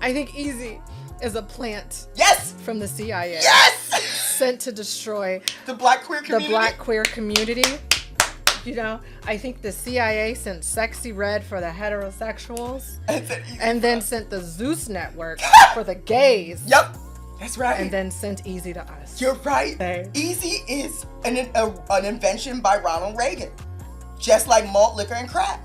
I think Ezee is a plant. Yes. From the CIA. Yes. Sent to destroy the black queer community. The black queer community. You know, I think the CIA sent Sexy Red for the heterosexuals, and then sent the Zeus Network for the gays. Yep, that's right. And then sent Ezee to us. You're right. Hey. Ezee is an invention by Ronald Reagan, just like malt liquor and crack.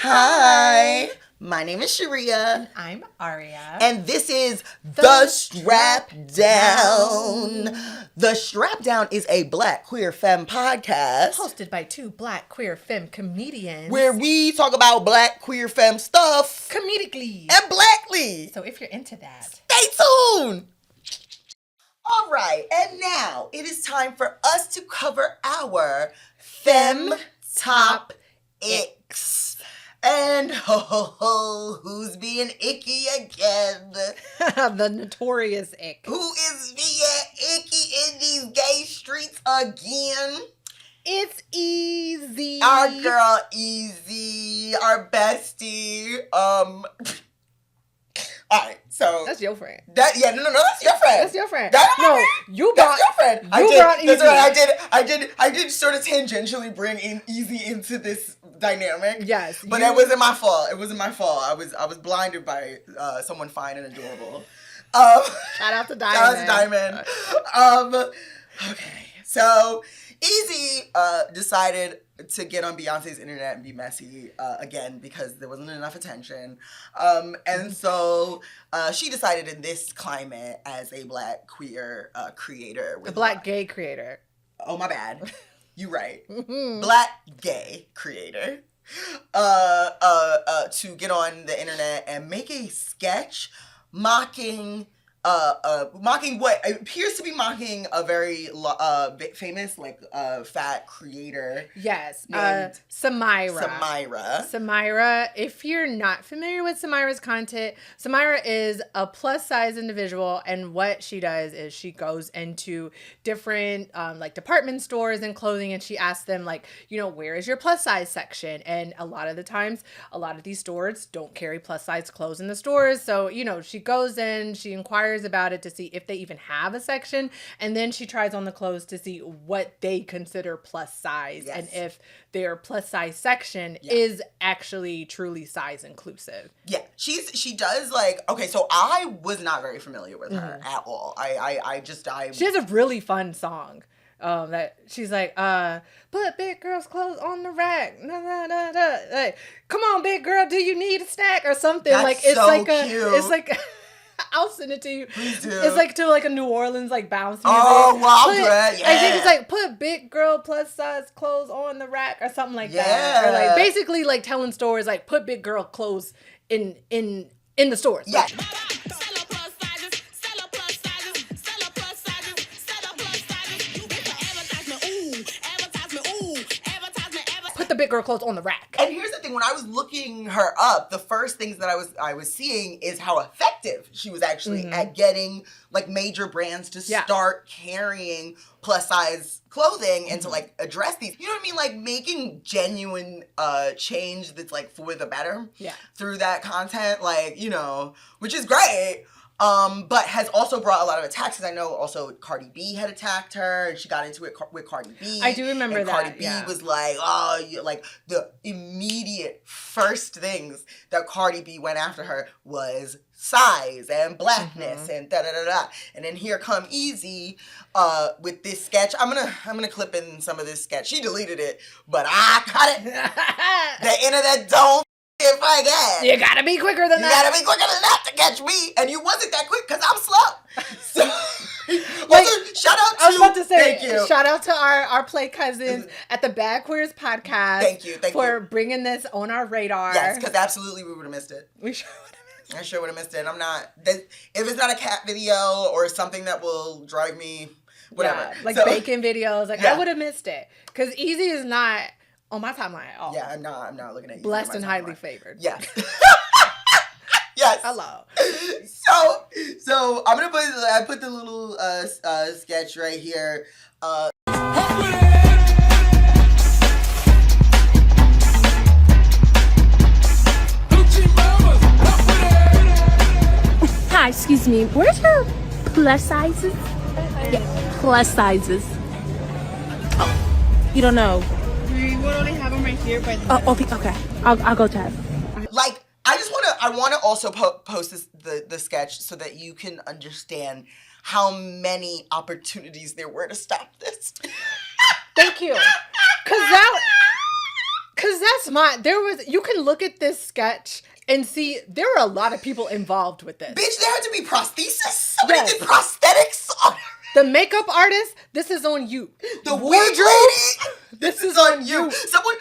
Hi, my name is Sharia. I'm Aria. And this is The Strap Down. The Strap Down is a black queer femme podcast hosted by two black queer femme comedians where we talk about black queer femme stuff comedically and blackly. So if you're into that, stay tuned. All right, and now it is time for us to cover our femme top icks. And who's being icky again? The notorious ick. Who is being icky in these gay streets again? It's Ezee. Our girl Ezee, our bestie. All right, so that's your friend. No, that's your friend. That's your friend. That's you brought your friend. You brought Ezee. That's right. I did sort of tangentially bring in Ezee into this dynamic. Yes, but that wasn't my fault. It wasn't my fault. I was blinded by someone fine and adorable. Shout out to Diamond. Okay, so Ezee decided to get on Beyonce's internet and be messy again because there wasn't enough attention. And so she decided in this climate as a black queer creator. A black gay creator. Oh, my bad. You right. Black gay creator. To get on the internet and make a sketch mocking what appears to be mocking a very famous fat creator. Yes, named Samyra. Samyra. If you're not familiar with Samyra's content, Samyra is a plus size individual, and what she does is she goes into different department stores and clothing, and she asks them where is your plus size section? And a lot of the times, a lot of these stores don't carry plus size clothes in the stores, so she goes in, she inquires about it to see if they even have a section, and then she tries on the clothes to see what they consider plus size. Yes. And if their plus size section is actually truly size inclusive. Yeah, she does so I was not very familiar with her at all. She has a really fun song. That she's put big girl's clothes on the rack. Come on, big girl, do you need a snack or something? That's cute. It's like I'll send it to you. Please do. It's to a New Orleans bounce music. Oh, wow, good. Yeah. I think it's put big girl plus size clothes on the rack or something like that. Or basically telling stores put big girl clothes in the stores. Yeah. Put the big girl clothes on the rack. And here's the thing, when I was looking her up, the first things that I was seeing is how effective she was actually at getting major brands to start carrying plus size clothing and to address these. You know what I mean? Making genuine change that's for the better through that content, which is great. But has also brought a lot of attacks. Because I know also Cardi B had attacked her, and she got into it with Cardi B. I do remember and that. Cardi B was the immediate first things that Cardi B went after her was size and blackness and da da da da. And then here come Ezee with this sketch. I'm gonna clip in some of this sketch. She deleted it, but I cut it. The internet don't if I get. You gotta be quicker than that. You gotta be quicker than that to catch me. And you wasn't that quick because I'm slow. So, shout out to. I was about to say, thank you. Shout out to our play cousins at the Bad Queers podcast. Thank you for bringing this on our radar. Yes, because absolutely we would have missed it. We sure would have missed it. I sure would have missed it. I'm not. If it's not a cat video or something that will drive me, whatever. Yeah, bacon videos. I would have missed it because Ezee is not on my timeline at all. Yeah, I'm not looking at you. Blessed and highly favored. Yes. Yes. Hello. So I'm gonna put the little excuse me, where's your plus sizes? Yeah, plus sizes. Oh, you don't know. We would only have them right here, but... Oh, okay. I'll go check. Like, I want to also post the sketch so that you can understand how many opportunities there were to stop this. Thank you. Cause you can look at this sketch and see there were a lot of people involved with this. Bitch, there had to be prosthesis. Somebody did prosthetics on her. The makeup artist, this is on you. The wig lady, this is on you. Someone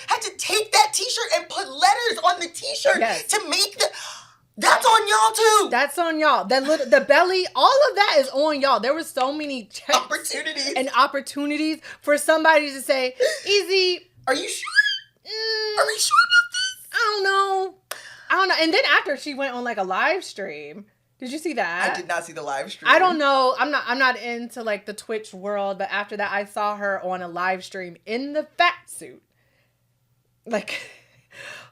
had to take that t-shirt and put letters on the t-shirt to make that's on y'all too. That's on y'all. The belly, all of that is on y'all. There were so many opportunities for somebody to say, Ezee, are you sure? Are we sure about this? I don't know. And then after she went on like a live stream. Did you see that? I did not see the live stream. I don't know. I'm not into like the Twitch world, but after that I saw her on a live stream in the fatsuit. Like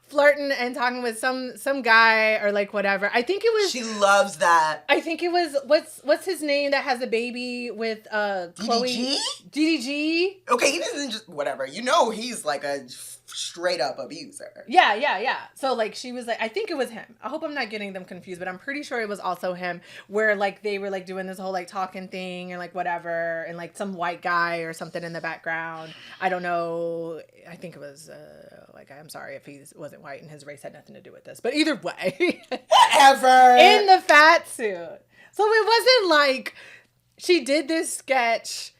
flirting and talking with some guy or like whatever. I think it was. She loves that. I think it was what's his name that has a baby with Chloe. DDG. Okay, he doesn't just whatever. You know, he's like a straight up abuser. Yeah. So like she was like, I think it was him. I hope I'm not getting them confused, but I'm pretty sure it was also him. Where like they were like doing this whole like talking thing and like whatever, and like some white guy or something in the background. I don't know. I think it was white guy. I'm sorry if he wasn't white and his race had nothing to do with this, but either way, whatever. In the fat suit. So it wasn't like she did this sketch,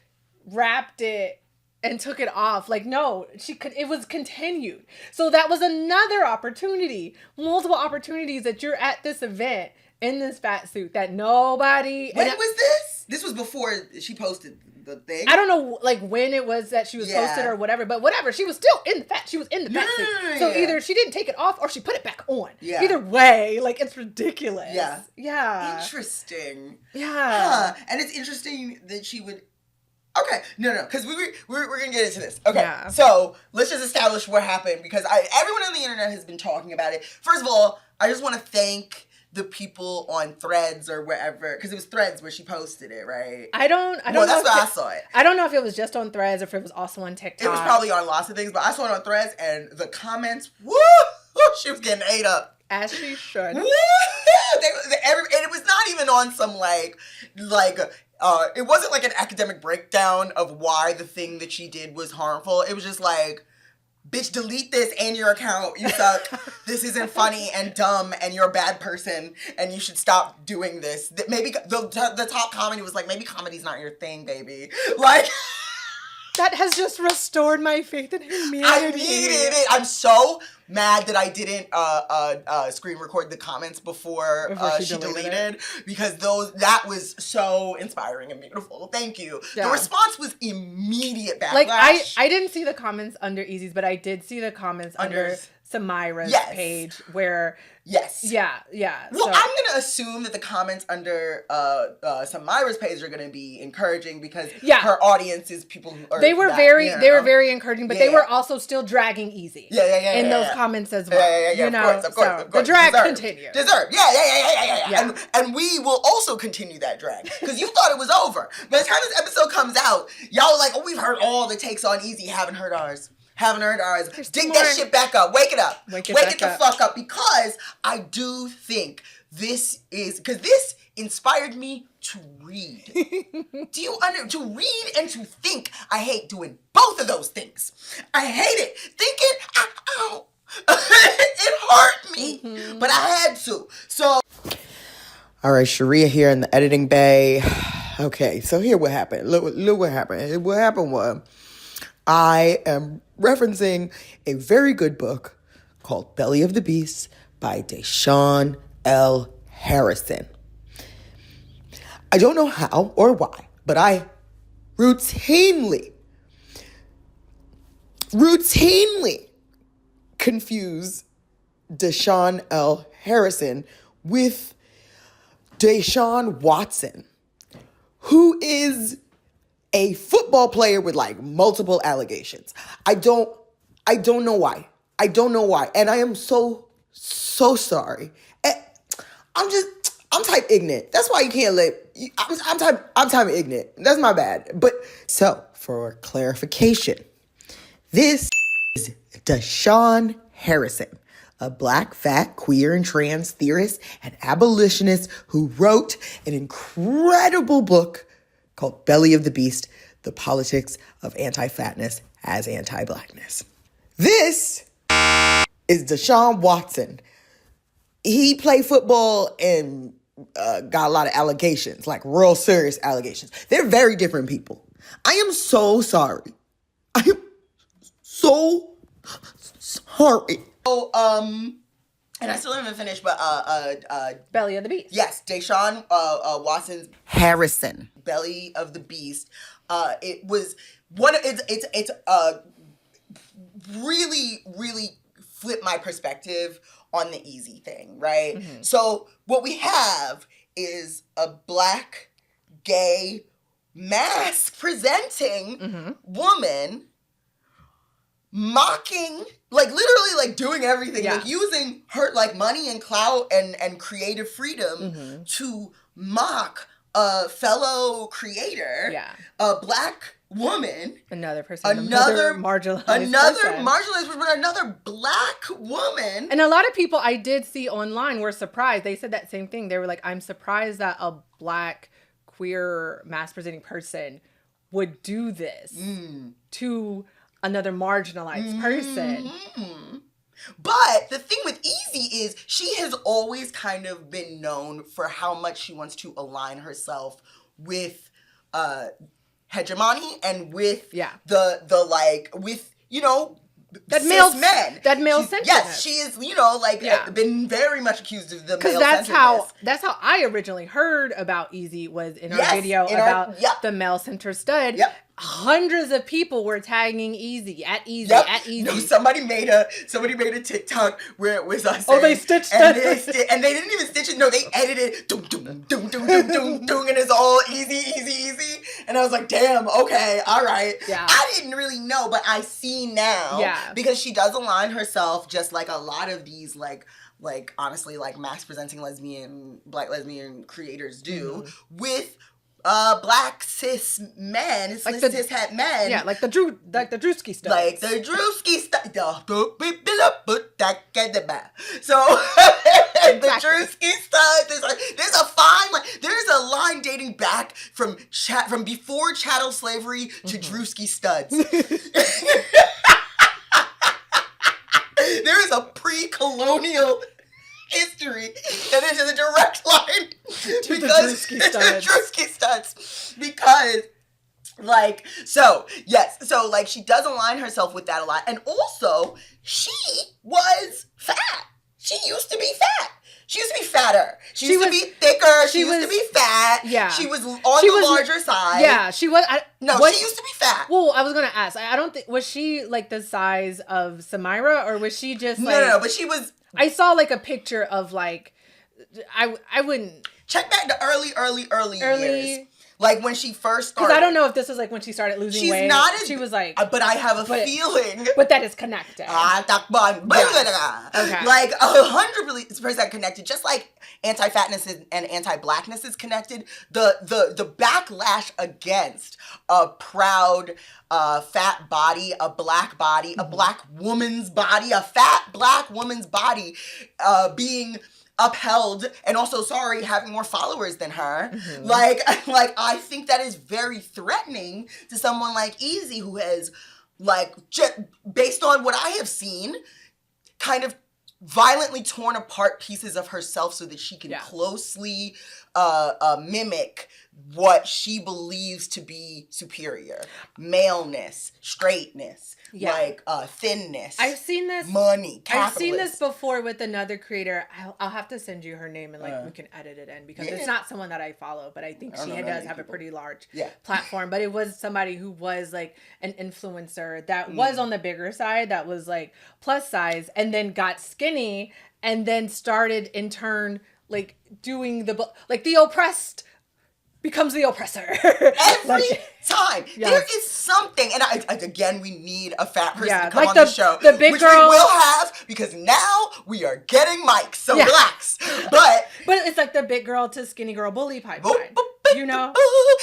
wrapped it, and took it off. Like, no, it was continued. So that was another opportunity, multiple opportunities that you're at this event in this fat suit that nobody. When was this? This was before she posted the thing. I don't know, like when it was that she was posted or whatever, but whatever. She was still in the fat. She was in the fat suit. So either she didn't take it off or she put it back on. Yeah. Either way, like it's ridiculous. Yeah. Interesting. Yeah. And it's interesting that she would. Okay, no, because we're gonna get into this. Okay, so let's just establish what happened because everyone on the internet has been talking about it. First of all, I just want to thank the people on Threads or wherever, because it was Threads where she posted it, right? I don't. Well, that's where I saw it. I don't know if it was just on Threads or if it was also on TikTok. It was probably on lots of things, but I saw it on Threads and the comments. Woo! She was getting ate up. As she should. Woo! And it was not even on some like. It wasn't like an academic breakdown of why the thing that she did was harmful. It was just like, bitch, delete this and your account. You suck. This isn't funny and dumb and you're a bad person and you should stop doing this. Maybe the top comment was like, maybe comedy's not your thing, baby. Like... That has just restored my faith in humanity. I needed it. I'm so mad that I didn't screen record the comments before she deleted because that was so inspiring and beautiful. Thank you. Yeah. The response was immediate backlash. Like I didn't see the comments under Ezee's, but I did see the comments under Samyra's page where Yeah. Well, I'm gonna assume that the comments under Samyra's page are gonna be encouraging because her audience is people who are they were very encouraging, but they were also still dragging Ezee. In those comments as well. Yeah. Of course. The drag continued. Deserved. Yeah. And we will also continue that drag because you thought it was over. By the time this episode comes out, y'all are like, oh, we've heard all the takes on Ezee, haven't heard ours. Dig that shit back up. Wake it up. Wake it the fuck up. Because I do think this inspired me to read. To read and to think. I hate doing both of those things. I hate it. Thinking, ow. It hurt me. But I had to. So. All right, Sharia here in the editing bay. Okay, so here what happened. Look what happened. What happened was I am referencing a very good book called Belly of the Beast by Deshaun L. Harrison. I don't know how or why, but I routinely confuse Deshaun L. Harrison with Deshaun Watson, who is a football player with like multiple allegations. I don't know why. And I am so sorry. I'm I'm type ignorant. That's why you can't let. I'm type ignorant. That's my bad. But so for clarification, this is Deshaun Harrison, a black, fat, queer, and trans theorist and abolitionist who wrote an incredible book called Belly of the Beast: The Politics of Anti-Fatness as Anti-Blackness. This is Deshaun Watson. He played football and got a lot of allegations, like real serious allegations. They're very different people. I am so sorry. I am so sorry. So, and I still haven't finished, but Belly of the Beast. Yes, Deshaun Watson's Harrison, Belly of the Beast. It was one. It's really flipped my perspective on the Ezee thing, right? Mm-hmm. So what we have is a black, gay, mask presenting woman mocking, like literally like doing everything, like using her like money and clout and creative freedom to mock a fellow creator, a black woman, another marginalized person, another black woman. And a lot of people I did see online were surprised. They said that same thing. They were like, I'm surprised that a black queer mask presenting person would do this to another marginalized person. But the thing with Ezee is she has always kind of been known for how much she wants to align herself with hegemony and with the like with, you know, that male men. That male centeredness. Yes, she is, you know, like been very much accused of the male centeredness. That's how I originally heard about Ezee, was in our video about the male centered stud. Hundreds of people were tagging Ezee at Ezee. No, somebody made a TikTok where it was us. They stitched it. And they didn't even stitch it. No, they edited doom, doom, doom, doom, doom, doom, doom, and it's all easy. And I was like, damn, okay, all right. Yeah. I didn't really know, but I see now. Yeah. Because she does align herself just like a lot of these like honestly like mask presenting black lesbian creators do with black cis men, like cis het men. Yeah, like the Drewski stuff. Like the Drewski stuff. So the Drewski stuff. There's a fine line. There's a line dating back from before chattel slavery to Drewski studs. There is a pre-colonial history that is a direct line to the Drewski studs. Because, like, so she does align herself with that a lot. And also, she was fat. She used to be fat. She used to be fatter. She used to be thicker. She used to be fat. Yeah. She was on the larger side. Yeah, she was. She used to be fat. Well, I was going to ask. I don't think, was she like the size of Samyra, or was she just like. No, but she was. I saw like a picture of like, I wouldn't. Check back the early years. Like when she first started. Because I don't know if this was like when she started losing weight. She was like. But I have a feeling. But that is connected. Okay. Like 100% connected. Just like anti-fatness and anti-Blackness is connected. The backlash against a proud fat body, a black body, a black woman's body, a fat black woman's body being upheld, and also having more followers than her. Like I think that is very threatening to someone like Ezee, who has like just based on what I have seen, kind of violently torn apart pieces of herself so that she can closely mimic what she believes to be superior. Maleness, straightness, like thinness. I've seen this. Money, capitalist. I've seen this before with another creator. I'll have to send you her name and we can edit it in, because it's not someone that I follow, but I think she does have a pretty large platform. But it was somebody who was like an influencer that was on the bigger side, that was like plus size, and then got skinny, and then started in turn like doing the oppressed becomes the oppressor. Every time. Yes. There is something, and again, we need a fat person to come like on the show, the big which girl. we will have, because now we are getting mics, so relax. But it's like the big girl to skinny girl bully pipeline, you know?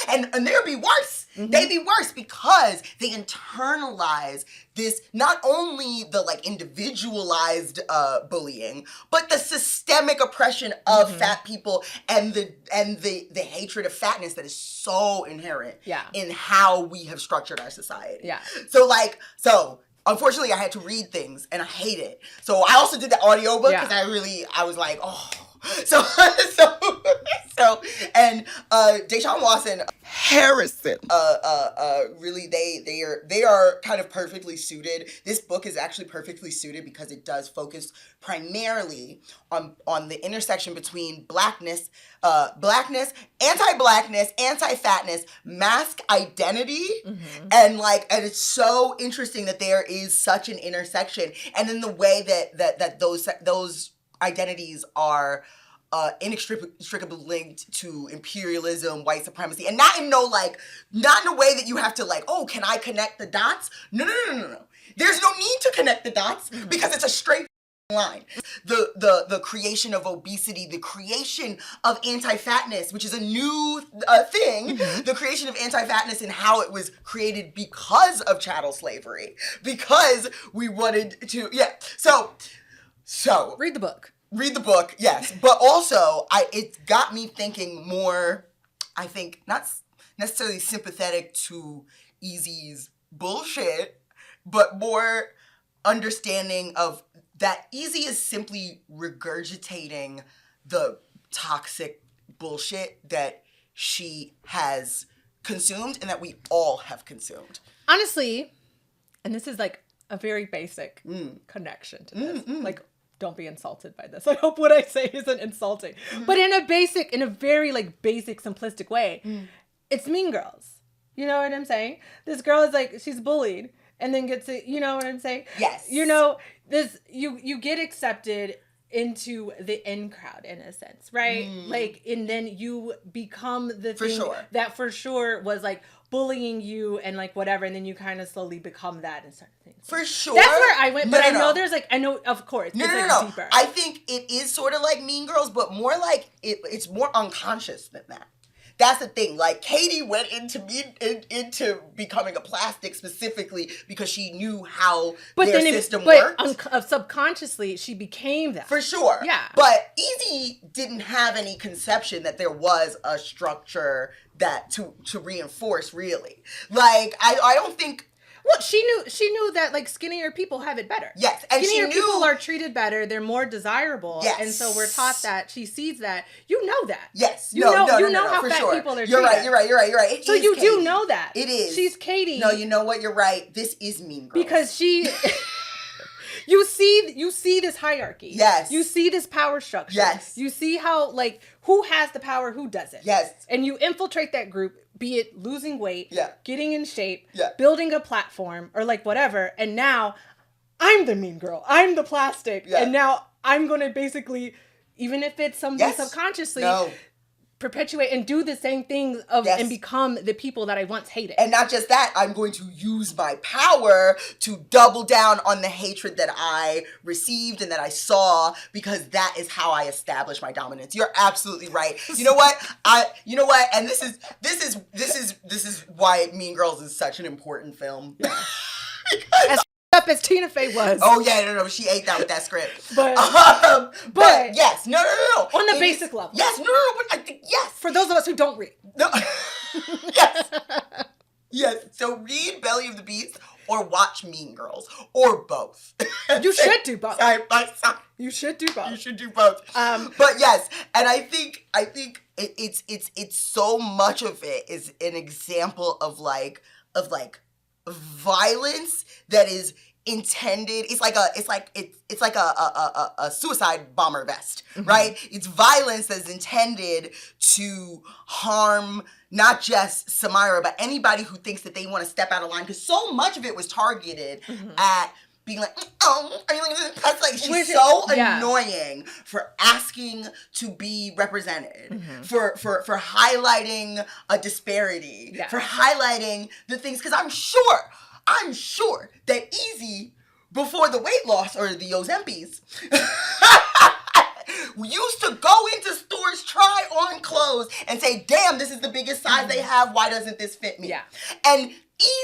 And they'd be worse. They'd be worse because they internalize this, not only the like individualized bullying, but the systemic oppression of fat people and the hatred of fatness that is so inherent in how we have structured our society. Yeah. So unfortunately I had to read things and I hate it. So I also did the audiobook because I was like, oh. And Deshaun Watson, Harrison, really they are kind of perfectly suited. This book is actually perfectly suited because it does focus primarily on the intersection between blackness, anti-Blackness, anti-fatness, mask identity, and it's so interesting that there is such an intersection, and in the way that those identities are inextricably linked to imperialism, white supremacy, and not in a way that you have to oh, can I connect the dots? No. There's no need to connect the dots because it's a straight line. The creation of obesity, the creation of anti-fatness, which is a new thing, the creation of anti-fatness and how it was created because of chattel slavery, because we wanted to, So read the book. Read the book, yes. But also, it got me thinking more, I think, not necessarily sympathetic to Ezee's bullshit, but more understanding of that Ezee is simply regurgitating the toxic bullshit that she has consumed and that we all have consumed. Honestly, and this is a very basic connection to this. Don't be insulted by this. I hope what I say isn't insulting. But in a very basic, simplistic way, it's Mean Girls. You know what I'm saying? This girl is she's bullied and then gets it, you know what I'm saying? Yes. You know, you get accepted into the in crowd in a sense, right? And then you become the thing that for sure was bullying you and whatever, and then you kind of slowly become that and start things. For sure. That's where I went, but I know there's I know, of course, no. Deeper. I think it is sort of like Mean Girls, but more it's more unconscious than that. That's the thing. Katie went into becoming a plastic specifically because she knew how their system worked. Subconsciously, she became that. For sure. Yeah. But Ezee didn't have any conception that there was a structure that to reinforce, really. I don't think... Well, she knew that skinnier people have it better. Yes, and skinnier she knew people are treated better. They're more desirable. Yes, and so we're taught that. She sees that. You know that. Yes, you know how fat people are treated. You're right. So you do know that. It is. She's Katie. No, you know what? You're right. This is Mean Girls because she. You see this hierarchy. Yes. You see this power structure. Yes. You see how who has the power, who doesn't. Yes. And you infiltrate that group, be it losing weight, getting in shape, yeah, building a platform, or whatever. And now I'm the mean girl. I'm the plastic. Yeah. And now I'm going to basically, even if it's something subconsciously, perpetuate and do the same things and become the people that I once hated. And not just that, I'm going to use my power to double down on the hatred that I received and that I saw, because that is how I establish my dominance. You're absolutely right. You know what? And this is why Mean Girls is such an important film. Yeah. As up as Tina Fey was. Oh yeah, no, she ate that with that script. But yes, no. On the basic level. Yes, no, but I think yes. For those of us who don't read. No. Yes. Yes. So read Belly of the Beast or watch Mean Girls or both. You should do both. You should do both. You should do both. But yes, and I think it's so much of it is an example of violence that is intended. It's like a suicide bomber vest, right? It's violence that is intended to harm not just Samyra, but anybody who thinks that they want to step out of line, because so much of it was targeted at being like, oh, are you looking at this? That's like, she's so annoying for asking to be represented, for highlighting a disparity, for highlighting the things, because I'm sure that Ezee, before the weight loss or the Ozempies, used to go into stores, try on clothes, and say, damn, this is the biggest size they have. Why doesn't this fit me? Yeah. And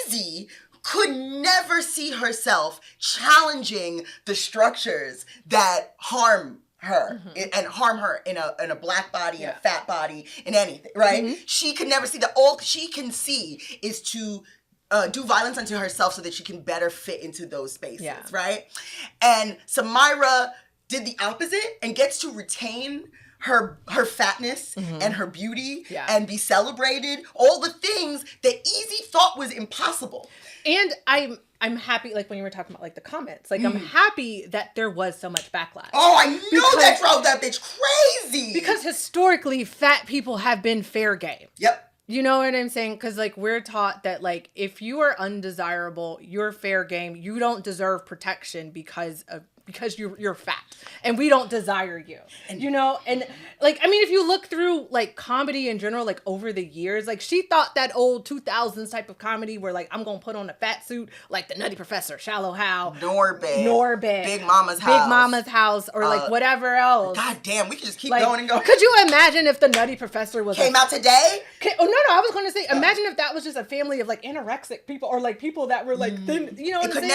Ezee could never see herself challenging the structures that harm her and harm her in a black body, in a fat body, in anything, right? She could never see that. All she can see is to do violence unto herself so that she can better fit into those spaces, right? And Samyra did the opposite and gets to retain her fatness and her beauty and be celebrated. All the things that Ezee thought was impossible. And I'm happy, like when you were talking about like the comments, like I'm happy that there was so much backlash. Oh, I know that drove that bitch crazy. Because historically, fat people have been fair game. Yep. You know what I'm saying? Because, like, we're taught that, like, if you are undesirable, you're fair game. You don't deserve protection because you're fat. And we don't desire you. And, you know? And, like, I mean, if you look through, like, comedy in general, like, over the years, like, she thought that old 2000s type of comedy where, like, I'm going to put on a fat suit, like The Nutty Professor, Shallow Hal. Norbit. Big Mama's House. Or, like, whatever else. God damn, we could just keep going and going. Could you imagine if The Nutty Professor was came out today? No, I was going to say, imagine if that was just a family of, like, anorexic people or, like, people that were, like, thin, you know what I'm saying?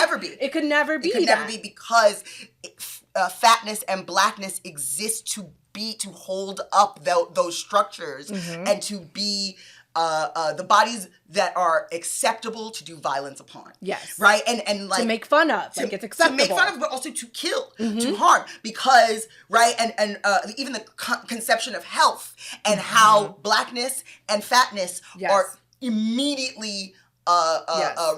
It could never be. It could never be because fatness and blackness exist to hold up those structures and to be the bodies that are acceptable to do violence upon. Yes. Right? And like... to make fun of. Like, it's acceptable. To make fun of, but also to kill, to harm. Because, right, and even the conception of health and how blackness and fatness are immediately...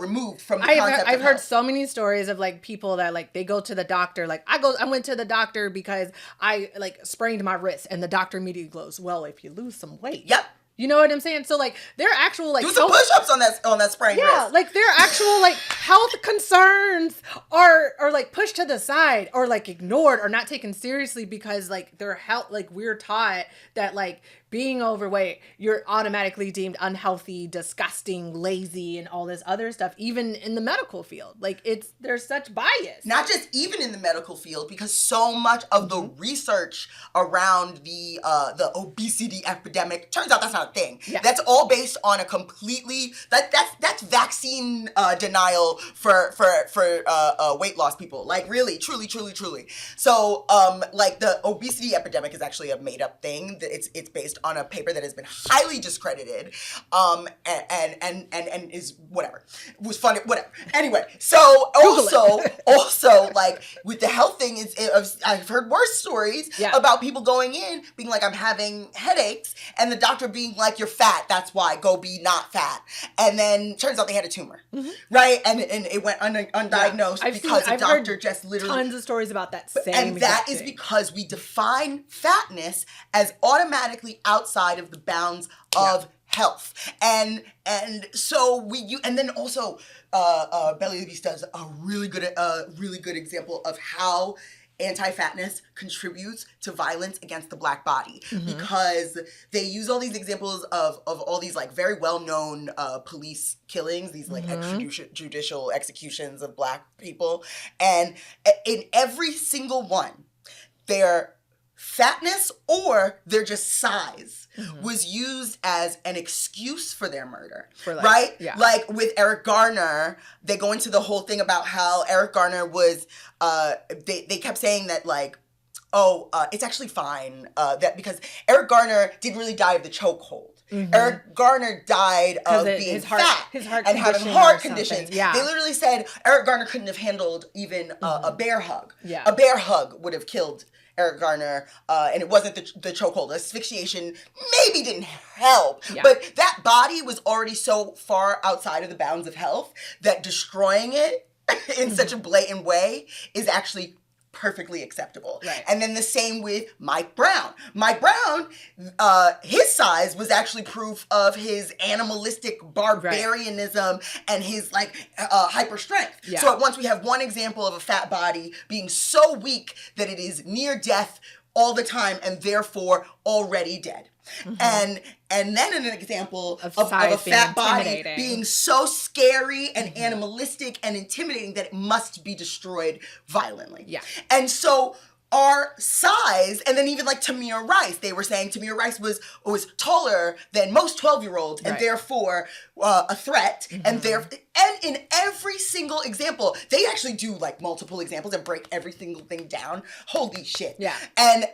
removed from the concept of I've heard so many stories of like people that like they go to the doctor, like I went to the doctor because I like sprained my wrist, and the doctor immediately goes, well, if you lose some weight. Yep. You know what I'm saying? So like they're actual like do some push-ups on that sprained wrist. Yeah, like their actual like health concerns are like pushed to the side or like ignored or not taken seriously because like their health, like we're taught that like being overweight, you're automatically deemed unhealthy, disgusting, lazy, and all this other stuff, even in the medical field. Like there's such bias. Not just even in the medical field, because so much of the research around the obesity epidemic, turns out that's not a thing. Yeah. That's all based on a completely, that's vaccine denial for weight loss people. Like really, truly. So like the obesity epidemic is actually a made up thing. It's based on a paper that has been highly discredited, and is whatever. It was funny, whatever. Anyway, so also like with the health thing, I've heard worse stories about people going in being like, I'm having headaches, and the doctor being like, you're fat, that's why, go be not fat. And then turns out they had a tumor, right? And it went undiagnosed because the doctor just literally... tons of stories about that same And that is because we define fatness as automatically outside of the bounds of health. And so and then also Belly the Beast does a really good example of how anti-fatness contributes to violence against the black body, because they use all these examples of all these like very well-known police killings, these like extrajudicial executions of black people, and in every single one, their fatness or their just size was used as an excuse for their murder, right? Yeah. Like with Eric Garner, they go into the whole thing about how Eric Garner was, they kept saying that like, it's actually fine, that because Eric Garner didn't really die of the chokehold. Eric Garner died of being fat and having heart conditions. Yeah. They literally said Eric Garner couldn't have handled even a bear hug. Yeah. A bear hug would have killed Eric Garner, and it wasn't the chokehold. Asphyxiation maybe didn't help, but that body was already so far outside of the bounds of health that destroying it in such a blatant way is actually perfectly acceptable. Right. And then the same with Mike Brown. Mike Brown, his size was actually proof of his animalistic barbarianism and his like hyper strength. Yeah. So at once we have one example of a fat body being so weak that it is near death all the time and therefore already dead. And then an example of a fat body being so scary and animalistic and intimidating that it must be destroyed violently. Yeah. And so our size, and then even like Tamir Rice, they were saying Tamir Rice was taller than most 12-year-olds and therefore a threat. And in every single example, they actually do like multiple examples and break every single thing down. Holy shit. Yeah. And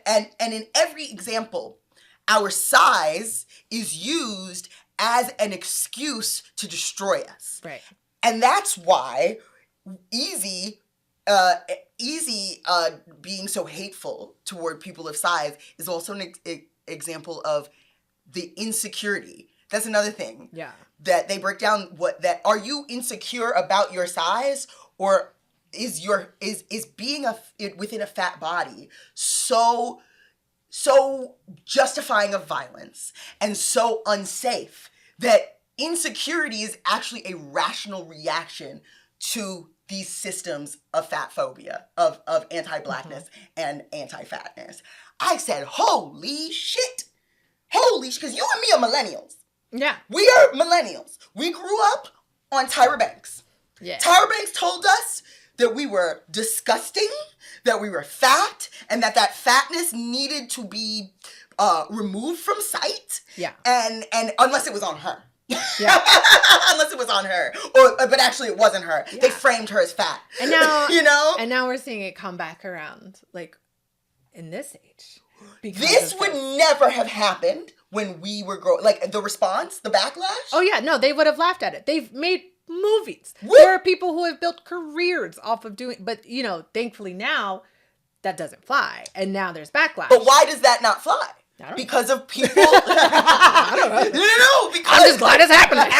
in every example, our size is used as an excuse to destroy us. Right. And that's why Ezee being so hateful toward people of size is also an example of the insecurity. That's another thing. Yeah. That they break down are you insecure about your size, or is being within a fat body so justifying of violence and so unsafe that insecurity is actually a rational reaction to these systems of fat phobia, of anti-Blackness and anti-fatness. I said, holy shit, because you and me are millennials. Yeah. We are millennials. We grew up on Tyra Banks. Yeah. Tyra Banks told us that we were disgusting, that we were fat, and that fatness needed to be removed from sight. Yeah. And unless it was on her. Yeah. Unless it was on her. But actually it wasn't her. Yeah. They framed her as fat. And now, you know? And now we're seeing it come back around, like, in this age. This would never have happened when we were growing. Like, the response, the backlash. Oh, yeah. No, they would have laughed at it. They've made movies. What? There are people who have built careers off of doing, but, you know, thankfully now that doesn't fly. And now there's backlash. But why does that not fly? Because of people. I don't know. No, because I'm just glad it's happening.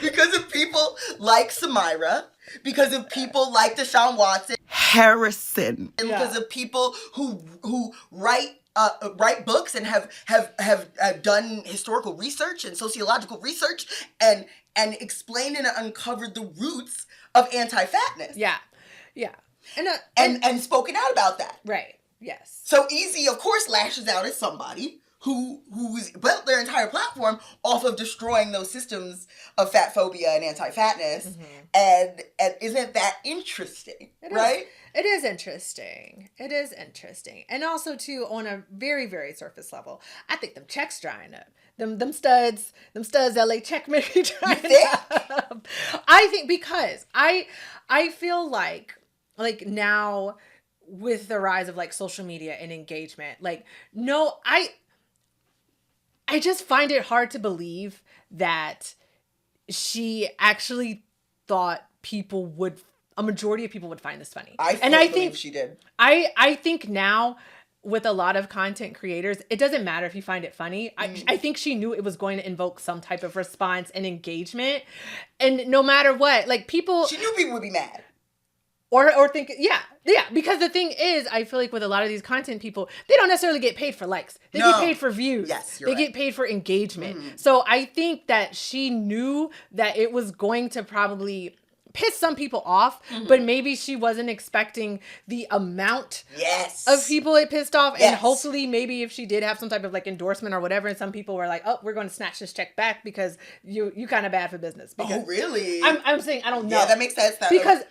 because of people like Samyra, because of people like Deshaun Watson, Harrison, and because of people who write books and have done historical research and sociological research and explained and uncovered the roots of anti-fatness. Yeah. And spoken out about that. Right. Yes. So Ezee, of course, lashes out at somebody who's built their entire platform off of destroying those systems of fat phobia and anti-fatness. And isn't that interesting? Right? It is interesting. It is interesting. And also, too, on a very, very surface level, I think them checks drying up. Them studs, LA check maybe drying up. I think because I feel like now with the rise of like social media and engagement, like, no, I just find it hard to believe that she actually thought a majority of people would find this funny. I think she did. I think now with a lot of content creators, it doesn't matter if you find it funny. I think she knew it was going to invoke some type of response and engagement. And no matter what, like people... She knew people would be mad. Or think, yeah, because the thing is, I feel like with a lot of these content people, they don't necessarily get paid for likes. They get paid for views. Yes, they get paid for engagement. So I think that she knew that it was going to probably piss some people off, but maybe she wasn't expecting the amount of people it pissed off. And hopefully maybe if she did have some type of like endorsement or whatever, and some people were like, oh, we're going to snatch this check back because you kind of bad for business. Because oh, really? I'm saying, I don't know. Yeah, that makes sense.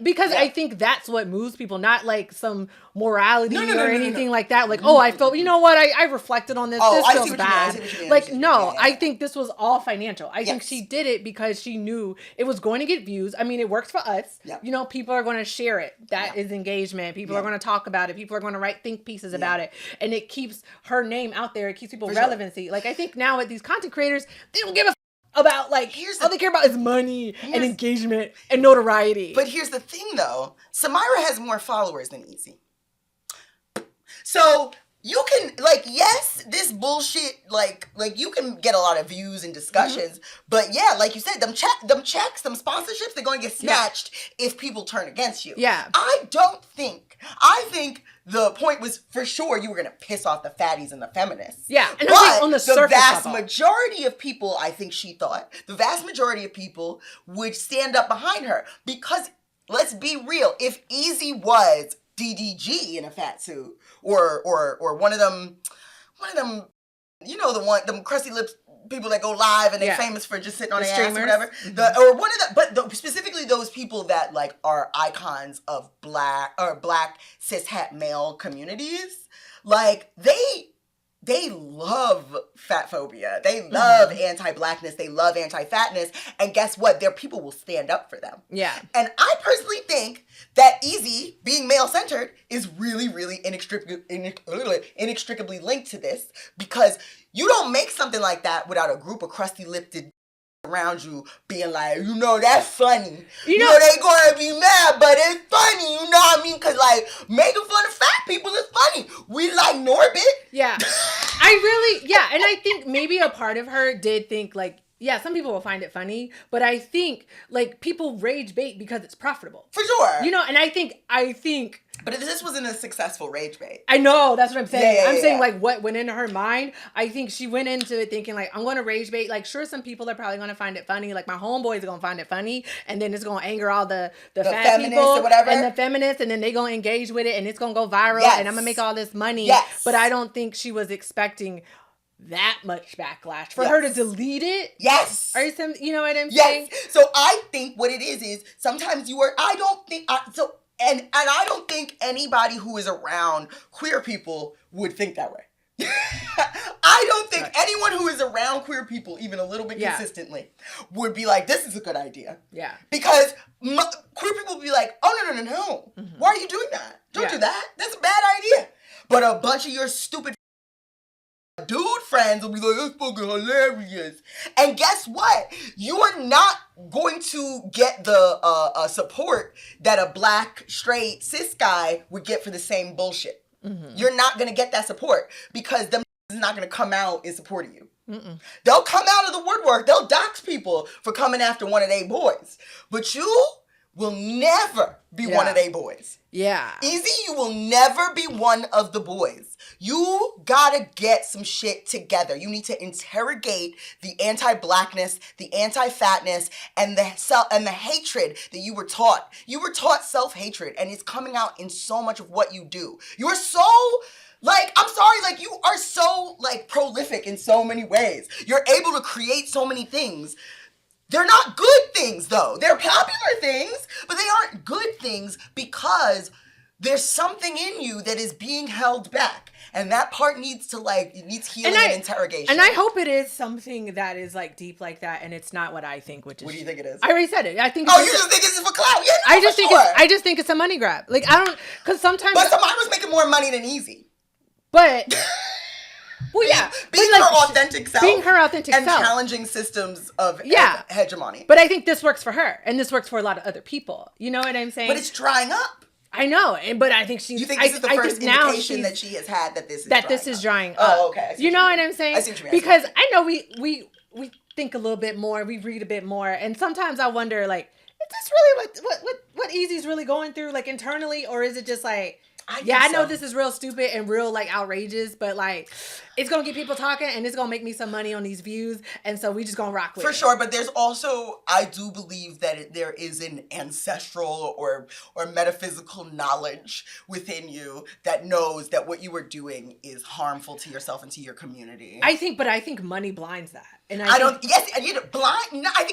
Because I think that's what moves people, not like some morality or anything like that. Like, oh, I felt, you know what? I reflected on this. This feels bad. I think this was all financial. I think she did it because she knew it was going to get views. I mean, it works for us. You know, people are going to share it. That is engagement. People are going to talk about it. People are going to write think pieces about it. And it keeps her name out there. It keeps people relevancy. Like, I think now with these content creators, they don't give a about like all they care about is money and engagement and notoriety. But here's the thing though, Samyra has more followers than Ezee. So you can, like, yes, this bullshit, like you can get a lot of views and discussions, but yeah, like you said, them checks, them sponsorships, they're going to get snatched if people turn against you. Yeah. I think the point was, for sure, you were going to piss off the fatties and the feminists. Yeah, and but I think on the surface vast level, majority of people, I think she thought, the vast majority of people would stand up behind her, because, let's be real, if Ezee was DDG in a fat suit, or one of them, you know, them crusty lips people that go live and they're famous for just sitting on their ass or whatever. Specifically those people that like are icons of black cis het male communities, like they love fat phobia. They love anti-Blackness. They love anti-fatness. And guess what? Their people will stand up for them. Yeah. And I personally think that Ezee, being male-centered, is really, really inextricably linked to this, because you don't make something like that without a group of crusty-lipped around you being like, you know, that's funny. You know, they gonna be mad, but it's funny, you know what I mean? Because, like, making fun of fat people is funny. We like Norbit. Yeah. And I think maybe a part of her did think, like, yeah, some people will find it funny, but I think, like, people rage bait because it's profitable. For sure. You know, and I think... But this wasn't a successful rage bait. I know, that's what I'm saying. Yeah, I'm saying, like, what went into her mind, I think she went into it thinking, like, I'm going to rage bait. Like, sure, some people are probably going to find it funny. Like, my homeboys are going to find it funny, and then it's going to anger all the fat people or whatever. And the feminists, and then they going to engage with it, and it's going to go viral, and I'm going to make all this money. Yes. But I don't think she was expecting that much backlash for her to delete it. Yes. You know what I'm saying? So I think what it is sometimes I don't think anybody who is around queer people would think that way. I don't think anyone who is around queer people, even a little bit consistently, would be like, this is a good idea. Yeah. Because queer people would be like, oh, no. Mm-hmm. Why are you doing that? Don't do that. That's a bad idea. But a bunch of your stupid dude friends will be like, that's fucking hilarious. And guess what? You are not going to get the support that a black, straight, cis guy would get for the same bullshit. Mm-hmm. You're not going to get that support because them is not going to come out in support of you. Mm-mm. They'll come out of the woodwork. They'll dox people for coming after one of their boys. But you will never be one of their boys. Yeah. Ezee, you will never be one of the boys. You gotta get some shit together. You need to interrogate the anti-Blackness, the anti-fatness, and the hatred that you were taught. You were taught self-hatred, and it's coming out in so much of what you do. You're so... like, I'm sorry, like, you are so, like, prolific in so many ways. You're able to create so many things. They're not good things, though. They're popular things, but they aren't good things because there's something in you that is being held back. And that part needs to, like, it needs healing and interrogation. And I hope it is something that is, like, deep like that, and it's not what I think, which is... What do you think it is? I already said it. I think. Oh, you just think it's for clout? Yeah, no, I just think it's a money grab. Like, I don't... Because sometimes... But Samyra's making more money than Ezee. But... Well, yeah. Being her authentic self. Being her authentic and self. And challenging systems of hegemony. But I think this works for her. And this works for a lot of other people. You know what I'm saying? But it's drying up. I know. But I think she's... You think this is the first indication that she has had that this is drying up? Oh, okay. You know what I'm saying? I see what you mean. Because I know we think a little bit more. We read a bit more. And sometimes I wonder, like, is this really what Ezee's really going through, like, internally? Or is it just like... I know this is real stupid and real, like, outrageous, but, like, it's going to get people talking and it's going to make me some money on these views. And so we just going to rock with it. For sure. But there's also, I do believe that there is an ancestral or metaphysical knowledge within you that knows that what you are doing is harmful to yourself and to your community. I think money blinds that. And I think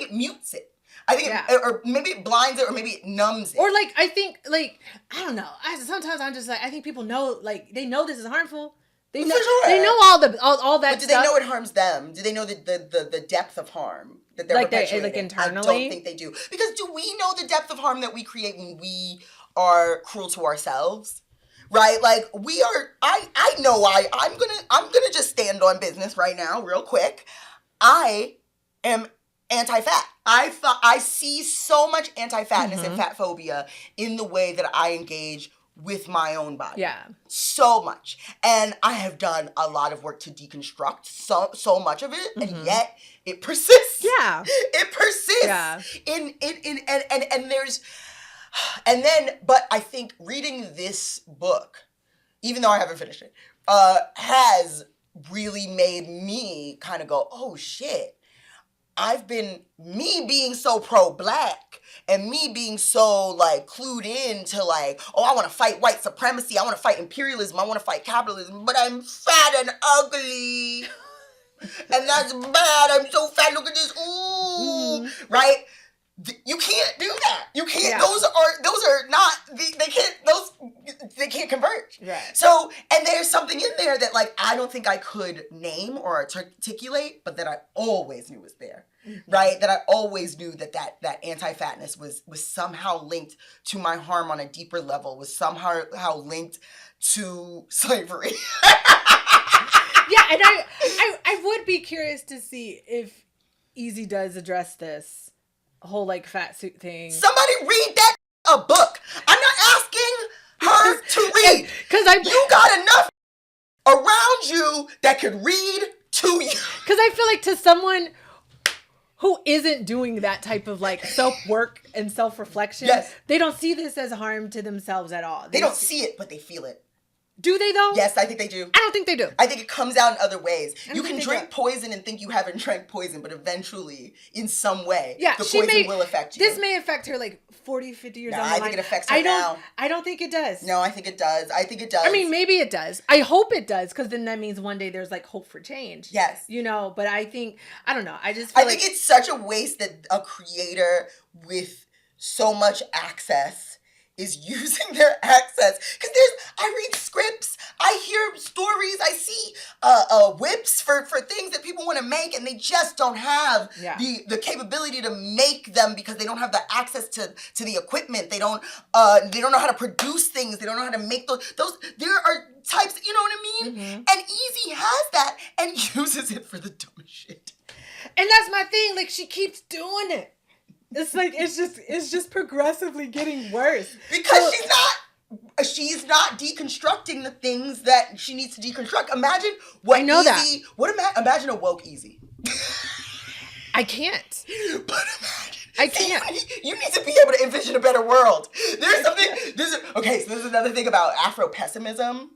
it mutes it. I think, or maybe it blinds it, or maybe it numbs it. Or, like, I think, like, I don't know. Sometimes I'm just like, I think people know, like, they know this is harmful. They know, they know all that stuff. But do they know it harms them? Do they know the depth of harm that they're perpetuating? Like internally? I don't think they do. Because do we know the depth of harm that we create when we are cruel to ourselves? Right? Like, we are, I know I'm gonna just stand on business right now, real quick. I am anti-fat. I see so much anti-fatness and fat phobia in the way that I engage with my own body. Yeah. So much. And I have done a lot of work to deconstruct so much of it, and yet it persists. Yeah. It persists. Yeah. But I think reading this book, even though I haven't finished it, has really made me kind of go, oh shit. Me being so pro-black and me being so like clued in to like, oh, I want to fight white supremacy, I want to fight imperialism, I want to fight capitalism, but I'm fat and ugly. And that's bad. I'm so fat. Look at this. Ooh. Right? You can't do that. You can't. Yeah. Those are not. They can't converge. Right. So, and there's something in there that like I don't think I could name or articulate, but that I always knew was there. Right? That I always knew that anti-fatness was somehow linked to my harm on a deeper level. Was somehow linked to slavery. Yeah, and I would be curious to see if Ezee does address this whole like fat suit thing. Somebody read that a book. I'm not asking her to read. You got enough around you that could read to you. Because I feel like to someone who isn't doing that type of like self-work and self-reflection, they don't see this as harm to themselves at all. They don't see it, but they feel it. Do they though? Yes, I think they do. I don't think they do. I think it comes out in other ways. You can drink poison and think you haven't drank poison, but eventually, in some way, the poison will affect you. This may affect her like 40, 50 years down the line. I think it affects her now. I don't think it does. No, I think it does. I mean, maybe it does. I hope it does, because then that means one day there's like hope for change. Yes. You know, but I think, I don't know. I think it's such a waste that a creator with so much access is using their access. Because I read scripts, I hear stories, I see whips for things that people want to make, and they just don't have the capability to make them because they don't have the access to the equipment. They don't know how to produce things. They don't know how to make those. There are types, you know what I mean? And Ezee has that and uses it for the dumbest shit. And that's my thing. Like, she keeps doing it. It's like it's just progressively getting worse because she's not deconstructing the things that she needs to deconstruct. Imagine what imagine a woke Ezee. I can't. But imagine. I can't. You need to be able to envision a better world. So there's another thing about Afro-pessimism,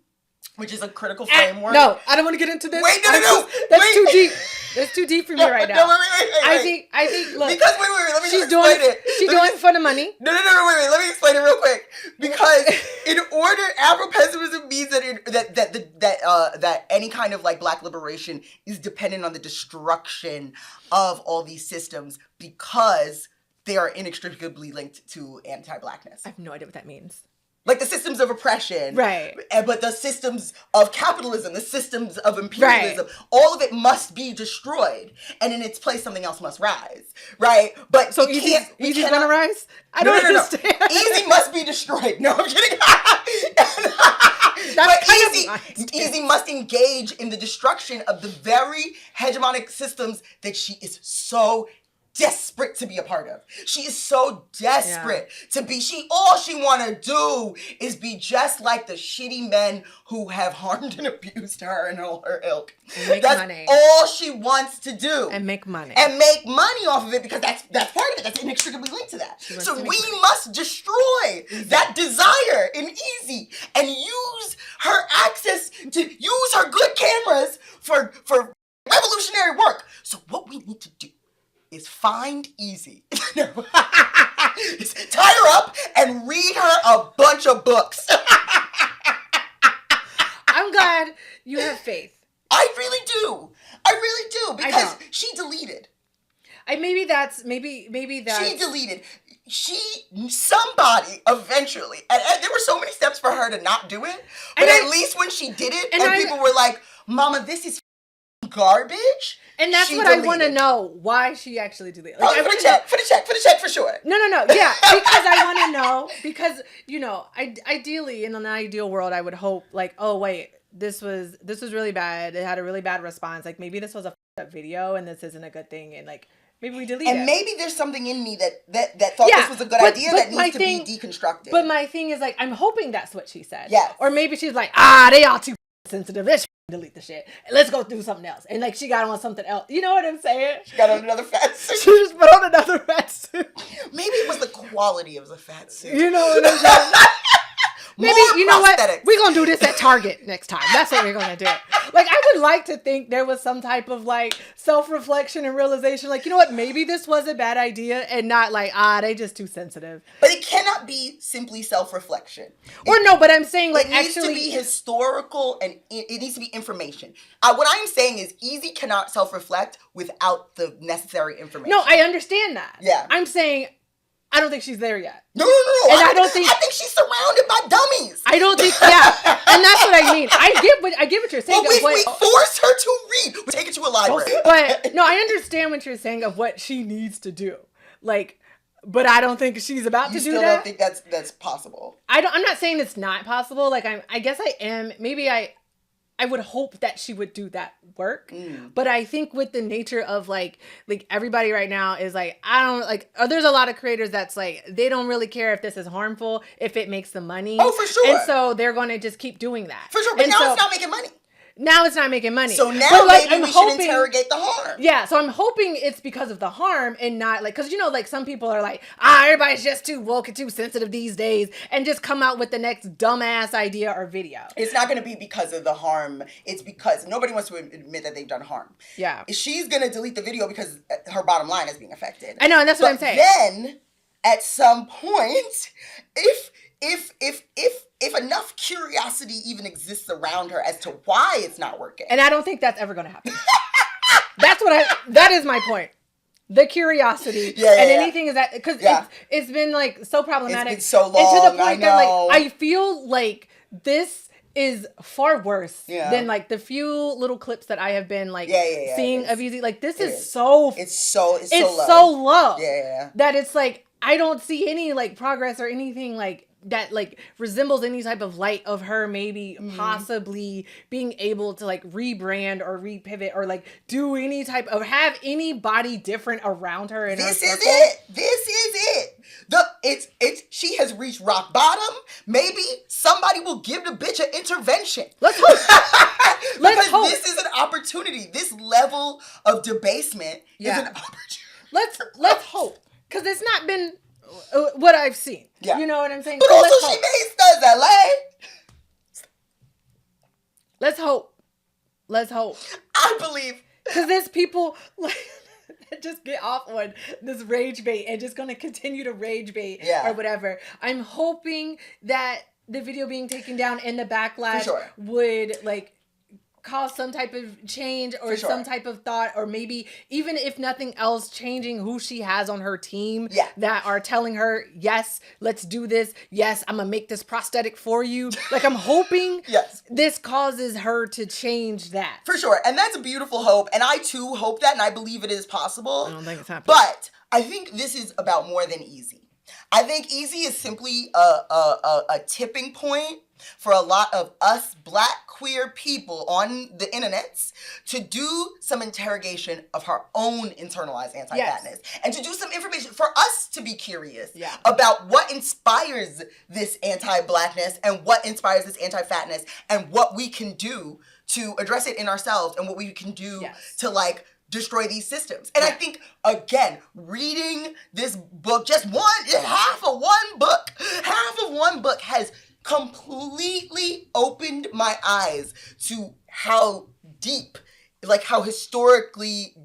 which is a critical framework. No, I don't want to get into this. Wait, no. That's too deep. That's too deep for me right now. No, wait. I think, look. Because, let me explain it. She's doing it for the money. No, wait, let me explain it real quick. Because Afro-pessimism means that any kind of like black liberation is dependent on the destruction of all these systems because they are inextricably linked to anti-Blackness. I have no idea what that means. Like the systems of oppression. Right. But the systems of capitalism, the systems of imperialism, all of it must be destroyed. And in its place, something else must rise. Right? But so Ezee's gonna rise? I don't understand. No. Ezee must be destroyed. No, I'm kidding. Ezee must engage in the destruction of the very hegemonic systems that she is so desperate to be a part of. She is so desperate to be. All she want to do is be just like the shitty men who have harmed and abused her and all her ilk. That's money. All she wants to do. And make money. And make money off of it because that's part of it. That's inextricably linked to that. So we must destroy that desire in Ezee and use her access to use her good cameras for revolutionary work. So what we need to do is find Ezee. Tie her up and read her a bunch of books. I'm glad you have faith. I really do. Because she deleted. Maybe that's. She deleted. Somebody eventually, and there were so many steps for her to not do it, but at least when she did it, and people were like, "Mama, this is garbage." And that's what I want to know, why she actually deleted. Like, for the check for sure. No. Yeah, because I want to know, because, you know, ideally, in an ideal world, I would hope, like, oh, wait, this was really bad. It had a really bad response. Like, maybe this was a video and this isn't a good thing. And, like, Maybe we delete it. And maybe there's something in me that thought this was a good idea that needs to be deconstructed. But my thing is, like, I'm hoping that's what she said. Yes. Or maybe she's like, they all too sensitive. Let's delete the shit. Let's go do something else. And, like, she got on something else. You know what I'm saying? She got on another fat suit. She just put on another fat suit. Maybe it was the quality of the fat suit. You know what I'm saying? Maybe, you know what? We're going to do this at Target next time. That's what we're going to do. Like, I would like to think there was some type of, like, self-reflection and realization. Like, you know what? Maybe this was a bad idea and not like, they just too sensitive. But it cannot be simply self-reflection. But I'm saying, like, it needs to be historical and it needs to be information. What I'm saying is Ezee cannot self-reflect without the necessary information. No, I understand that. Yeah. I'm saying I don't think she's there yet. No. And I think she's surrounded by dummies. I don't think, and that's what I mean. I get what you're saying. Well, we force her to read. We take it to a library. But no, I understand what you're saying of what she needs to do. Like, but I don't think she's about to do that. You still don't think that's possible? I'm not saying it's not possible. Like, I guess I am. Maybe I would hope that she would do that work. But I think with the nature of like everybody right now is like, there's a lot of creators that's like, they don't really care if this is harmful, if it makes them money. Oh, for sure. And so they're going to just keep doing that. For sure. But now it's not making money. Now it's not making money. So now maybe we should interrogate the harm. Yeah, so I'm hoping it's because of the harm and not like, because like some people are like, everybody's just too woke and too sensitive these days and just come out with the next dumbass idea or video. It's not going to be because of the harm. It's because nobody wants to admit that they've done harm. Yeah. She's going to delete the video because her bottom line is being affected. I know, and that's what I'm saying. Then at some point, if enough curiosity even exists around her as to why it's not working. And I don't think that's ever going to happen. That is my point. The curiosity. Anything is that, because it's been like so problematic. It's been so long, and to the point that like, I feel like this is far worse than like the few little clips that I have been like seeing of Ezee. Like this is so low. Yeah. That it's like, I don't see any like progress or anything like that like resembles any type of light of her maybe possibly being able to like rebrand or repivot or like do any type of have anybody different around her in this her is it. This is it. She has reached rock bottom. Maybe somebody will give the bitch an intervention. Let's hope. Because this is an opportunity. This level of debasement is an opportunity. Let's hope. Because it's not been what I've seen. Yeah. You know what I'm saying? But so also she made studs LA. Let's hope. I believe. Because there's people like just get off on this rage bait and just going to continue to rage bait or whatever. I'm hoping that the video being taken down and the backlash would like cause some type of change or some type of thought, or maybe even if nothing else, changing who she has on her team that are telling her, yes, let's do this. Yes, I'm gonna make this prosthetic for you. Like I'm hoping this causes her to change that. For sure. And that's a beautiful hope. And I too hope that, and I believe it is possible. I don't think it's happening. But I think this is about more than Ezee. I think Ezee is simply a tipping point for a lot of us Black queer people on the internets to do some interrogation of her own internalized anti-fatness and to do some information for us to be curious about what inspires this anti-Blackness and what inspires this anti-fatness and what we can do to address it in ourselves and what we can do to like destroy these systems. And I think, again, reading this book, half of one book has completely opened my eyes to how deep, like how historically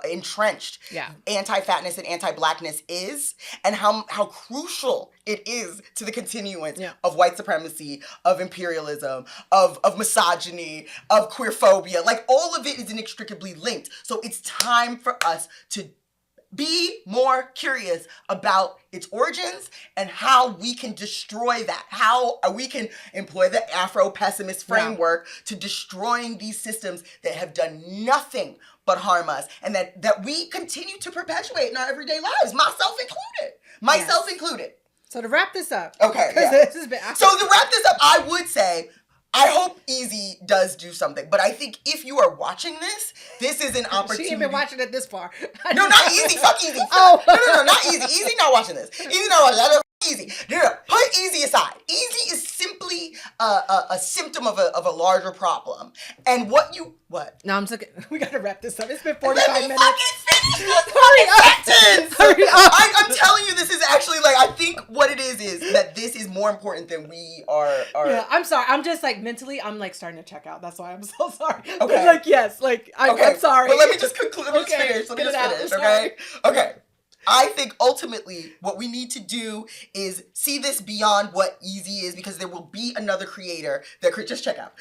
entrenched anti-fatness and anti-Blackness is, and how crucial it is to the continuance of white supremacy, of imperialism, of misogyny, of queerphobia. Like all of it is inextricably linked. So it's time for us to be more curious about its origins and how we can destroy that, how we can employ the Afro-pessimist framework to destroying these systems that have done nothing but harm us, and that we continue to perpetuate in our everyday lives, myself included. So to wrap this up. Okay. This has been so to wrap this up, I would say, I hope Ezee does do something, but I think if you are watching this, this is an opportunity. She ain't been watching it this far. No, not Ezee. Fuck Ezee. Oh. No, not Ezee. Ezee not watching this. Ezee not watching this. Ezee. No. Put Ezee aside. Ezee is simply a symptom of a larger problem. And what? No, I'm looking. We gotta wrap this up. It's been 45 Let me minutes. fucking finish this sentence. I'm telling you, this is actually like, I think what it is that this is more important than we are. Yeah, I'm sorry. I'm just like mentally, I'm like starting to check out. That's why I'm so sorry. Okay. But like, yes, like I'm sorry. But let me just conclude. Let me Okay, just finish. get it out. Okay. I think ultimately what we need to do is see this beyond what Ezee is, because there will be another creator that could just check out.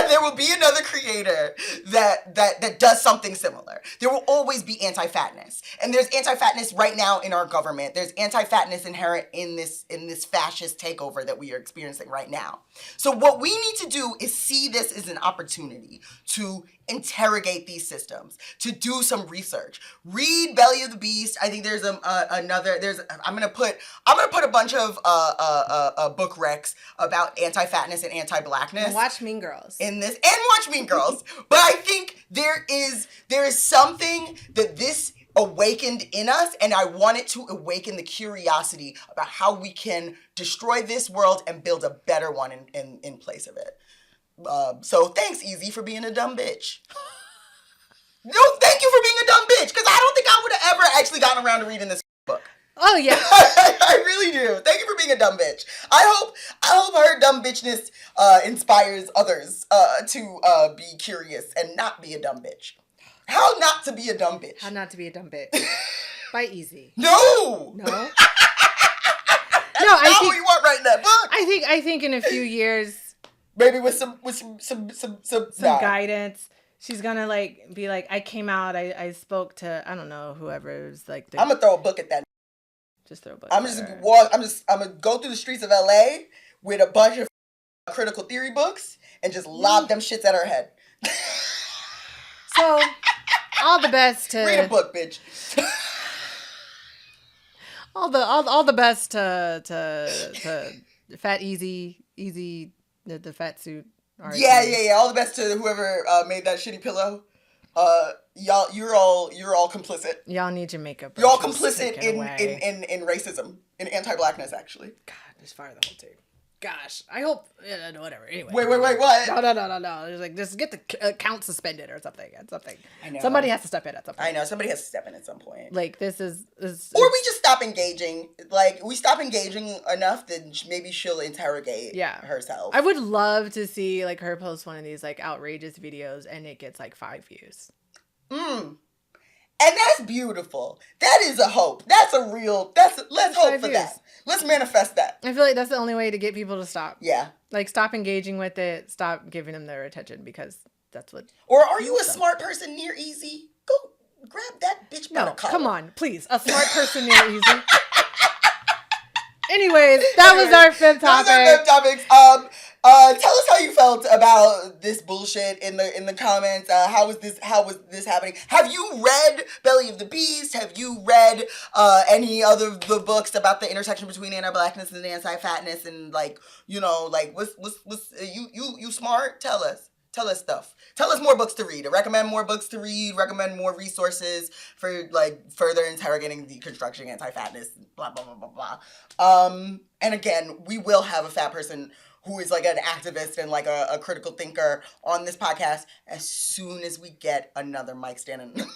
There will be another creator that does something similar. There will always be anti-fatness. And there's anti-fatness right now in our government. There's anti-fatness inherent in this fascist takeover that we are experiencing right now. So what we need to do is see this as an opportunity to interrogate these systems, to do some research. Read Belly of the Beast. I think there's I'm gonna put a bunch of book recs about anti-fatness and anti-Blackness. And watch Mean Girls. In this, and watch Mean Girls. But I think there is something that this awakened in us, and I wanted to awaken the curiosity about how we can destroy this world and build a better one in place of it. So thanks, Ezee, for being a dumb bitch. No, thank you for being a dumb bitch, because I don't think I would have ever actually gotten around to reading this book. Oh yeah. I really do. Thank you for being a dumb bitch. I hope her dumb bitchness inspires others to be curious and not be a dumb bitch. How not to be a dumb bitch? How not to be a dumb bitch? By Ezee. No. No. That's I not think what you want right in that book. I think in a few years, maybe with some guidance, she's gonna like be like, I came out, I spoke to, I don't know, whoever was like. I'm gonna throw a book at that. Just throw a book. I'm gonna go through the streets of LA with a bunch of critical theory books and just lob them shits at her head. So, all the best to read a book, bitch. all the best to Fat Ezee, the fat suit. Yeah. All the best to whoever made that shitty pillow. You're all complicit. Y'all need your makeup. You're all complicit in racism, in anti-Blackness, actually. God, just fire the whole team. Gosh, I hope whatever. Anyway. Wait, what? No. It's like just get the account suspended or something. I know. Somebody has to step in at some point. I know. Somebody has to step in at some point. Like this is. Or we just stop engaging. Like we stop engaging enough that maybe she'll interrogate herself. I would love to see like her post one of these like outrageous videos and it gets like 5 views. And that's beautiful. That is a hope. Let's hope for that. Let's manifest that. I feel like that's the only way to get people to stop. Yeah. Like stop engaging with it, stop giving them their attention, because that's what. Or are you a smart person near Ezee? Go grab that bitch by the collar. Come on, please. A smart person near Ezee. Anyways, that was our fifth topic. Tell us how you felt about this bullshit in the comments. How was this happening? Have you read Belly of the Beast? Have you read any other of the books about the intersection between anti-Blackness and anti-fatness? And what's you smart? Tell us stuff. Tell us more books to read. Recommend more books to read. Recommend more resources for further interrogating, deconstructing anti-fatness. Blah blah blah blah blah. And again, we will have a fat person who is like an activist and like a critical thinker on this podcast as soon as we get another mic stand and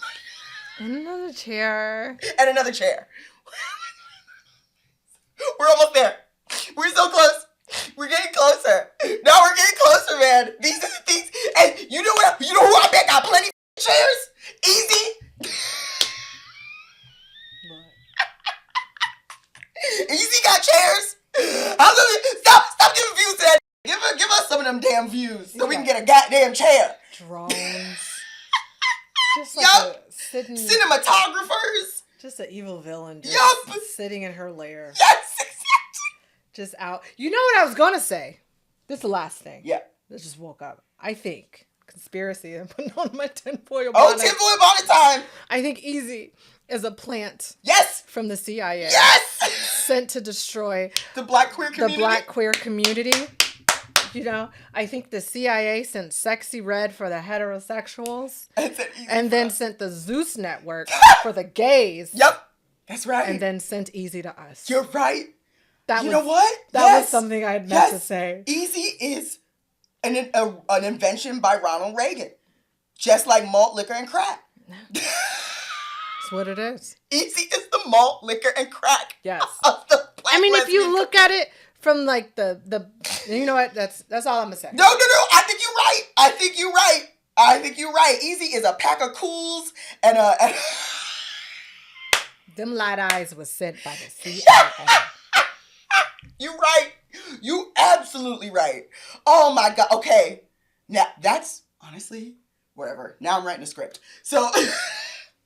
another chair. And another chair. We're almost there. We're so close. We're getting closer. Now we're getting closer, man. These are the things. And you know what? You know who I bet got plenty of chairs? Ezee. Ezee got chairs. Stop giving views to that. Give us some of them damn views so we can get a goddamn chair. Drones. Just like cinematographers. Just an evil villain. Sitting in her lair. Yes, exactly. Just out. You know what I was gonna say? This is the last thing. Yeah. This just woke up. I think conspiracy. I'm putting on my tinfoil bonnet. Oh, tinfoil bonnet time. I think Ezee is a plant. Yes. From the CIA. Yes. Sent to destroy the black queer community. You know, I think the CIA sent Sexy Red for the heterosexuals, and then sent the Zeus Network for the gays. Yep, that's right. And then sent Ezee to us. You're right. That you know what? That was something I had meant to say. Ezee is an invention by Ronald Reagan, just like malt liquor and crack. That's what it is. Ezee is the malt liquor and crack. Yes. Of the black if you look at it from like the you know what? That's all I'm gonna say. No. I think you're right. I think you're right. Ezee is a pack of cools and a. Them light eyes was sent by the CIA. You're right. You absolutely right. Oh my God. Okay. Now that's honestly whatever. Now I'm writing a script. So.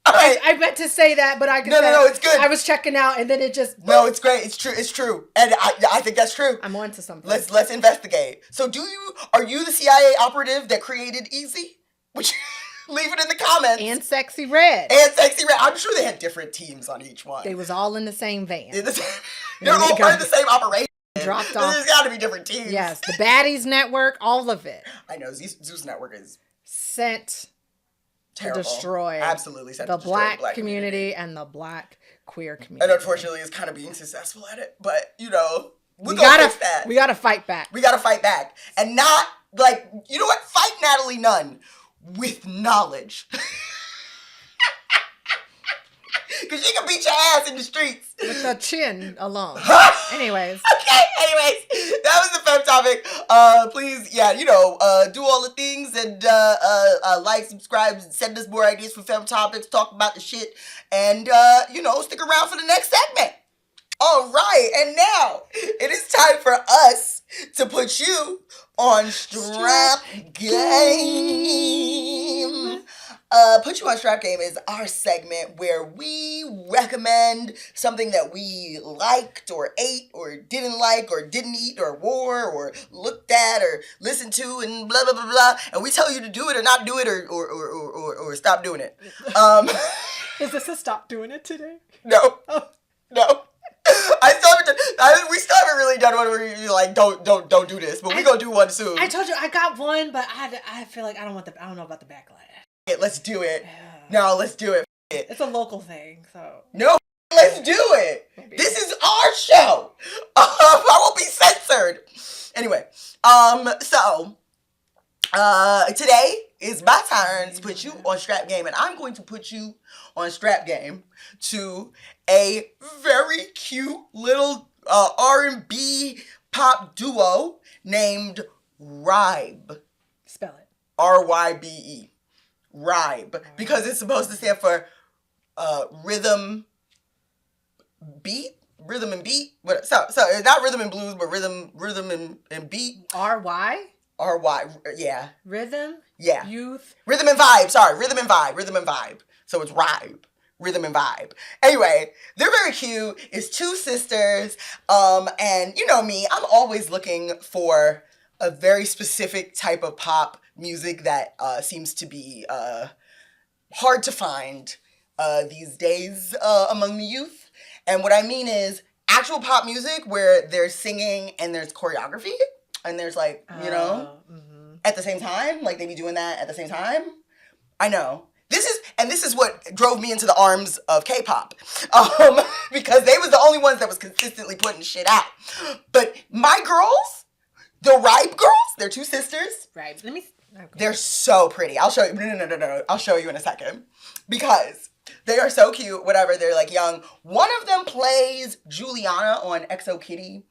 All right. I meant to say that, but I no, it's good. I was checking out, and then it just. No, it's great. It's true, and I think that's true. I'm onto something. Let's investigate. So, are you the CIA operative that created Ezee? Which leave it in the comments. And Sexy Red. I'm sure they had different teams on each one. They was all in the same van. They're all part of the same operation. Dropped off. There's got to be different teams. Yes, the Baddies Network, all of it. I know Zeus Network is sent. Terrible. To destroy absolutely the black community and the black queer community. And unfortunately is kind of being successful at it. But, we gotta fix that. We gotta fight back. We gotta fight back. And not, you know what? Fight Natalie Nunn with knowledge. Because she can beat your ass in the streets. With her chin alone. Anyways. Okay, that was the fem topic. Please, do all the things and like, subscribe, send us more ideas for fem topics, talk about the shit, and, stick around for the next segment. All right, and now it is time for us to put you on Strap Game. Put You on Strap Game is our segment where we recommend something that we liked or ate or didn't like or didn't eat or wore or looked at or listened to and blah, blah, blah, blah. And we tell you to do it or not do it or stop doing it. Is this a stop doing it today? No. Oh. No. We still haven't really done one where you're like, don't do this, but we're going to do one soon. I told you I got one, but I feel like I don't know about the backlash. Let's do it. No, let's do it. It's a local thing, so. No, let's do it. This is our show. I won't be censored. Anyway, today is my turn to put you on Strap Game, and I'm going to put you on Strap Game to a very cute little R&B pop duo named REUPLOAD. Spell it. RYBE. REUPLOAD, because it's supposed to stand for rhythm and beat. But so it's not rhythm and blues, but rhythm and beat. RY, yeah. Rhythm. Yeah. Youth. Rhythm and vibe. Sorry, rhythm and vibe. So it's REUPLOAD. Rhythm and vibe. Anyway, they're very cute. It's two sisters. And you know me, I'm always looking for a very specific type of pop music that seems to be hard to find these days among the youth. And what I mean is actual pop music where there's singing and there's choreography and there's at the same time, like they be doing that at the same time. I know. This is what drove me into the arms of K-pop, because they was the only ones that was consistently putting shit out. But my girls, the REUPLOAD girls, they're two sisters. Right. Let me. Okay. They're so pretty. I'll show you. No. I'll show you in a second. Because they are so cute. Whatever. They're young. One of them plays Juliana on XO Kitty.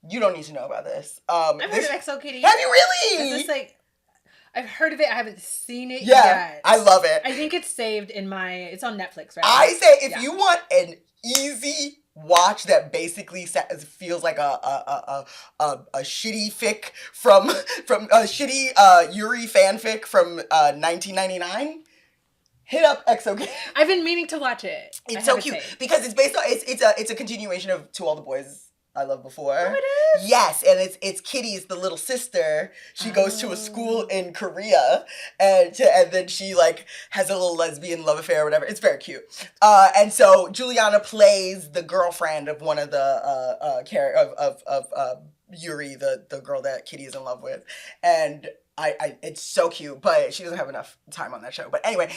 You don't need to know about this. I've heard of XO Kitty. Have you really? Is this I've heard of it. I haven't seen it yet. I love it. I think it's saved in it's on Netflix, right? I say if you want an easy watch that basically feels like a shitty fic from a shitty Yuri fanfic from 1999. Hit up XO. I've been meaning to watch it. It's so cute because it's based on it's a continuation of To All the Boys I Loved Before. Oh, it is? Yes, and it's Kitty's the little sister. She goes to a school in Korea, and then she like has a little lesbian love affair or whatever. It's very cute. And so Juliana plays the girlfriend of one of the Yuri, the girl that Kitty is in love with, and it's so cute, but she doesn't have enough time on that show. But anyway,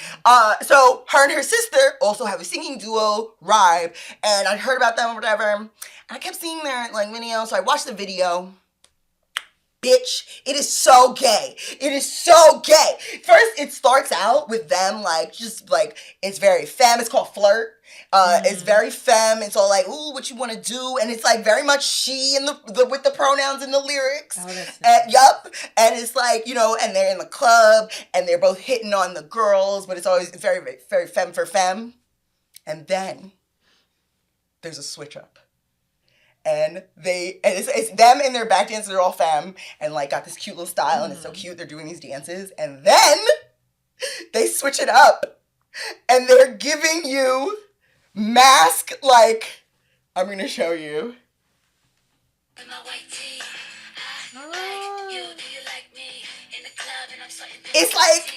so her and her sister also have a singing duo, REUPLOAD, and I heard about them or whatever, and I kept seeing their like video, so I watched the video. Bitch, it is so gay. It is so gay. First, it starts out with them like just like it's very femme. It's called Flirt. It's very femme. It's all like, ooh, what you want to do, and it's like very much she and the with the pronouns in the lyrics. Oh, that's nice. Yup, and it's like and they're in the club and they're both hitting on the girls, but it's always very very very femme for femme, and then there's a switch up. And it's them in their back dances, they're all femme, and like got this cute little style, and it's so cute. They're doing these dances, and then they switch it up, and they're giving you mask. Like, I'm gonna show you. It's like,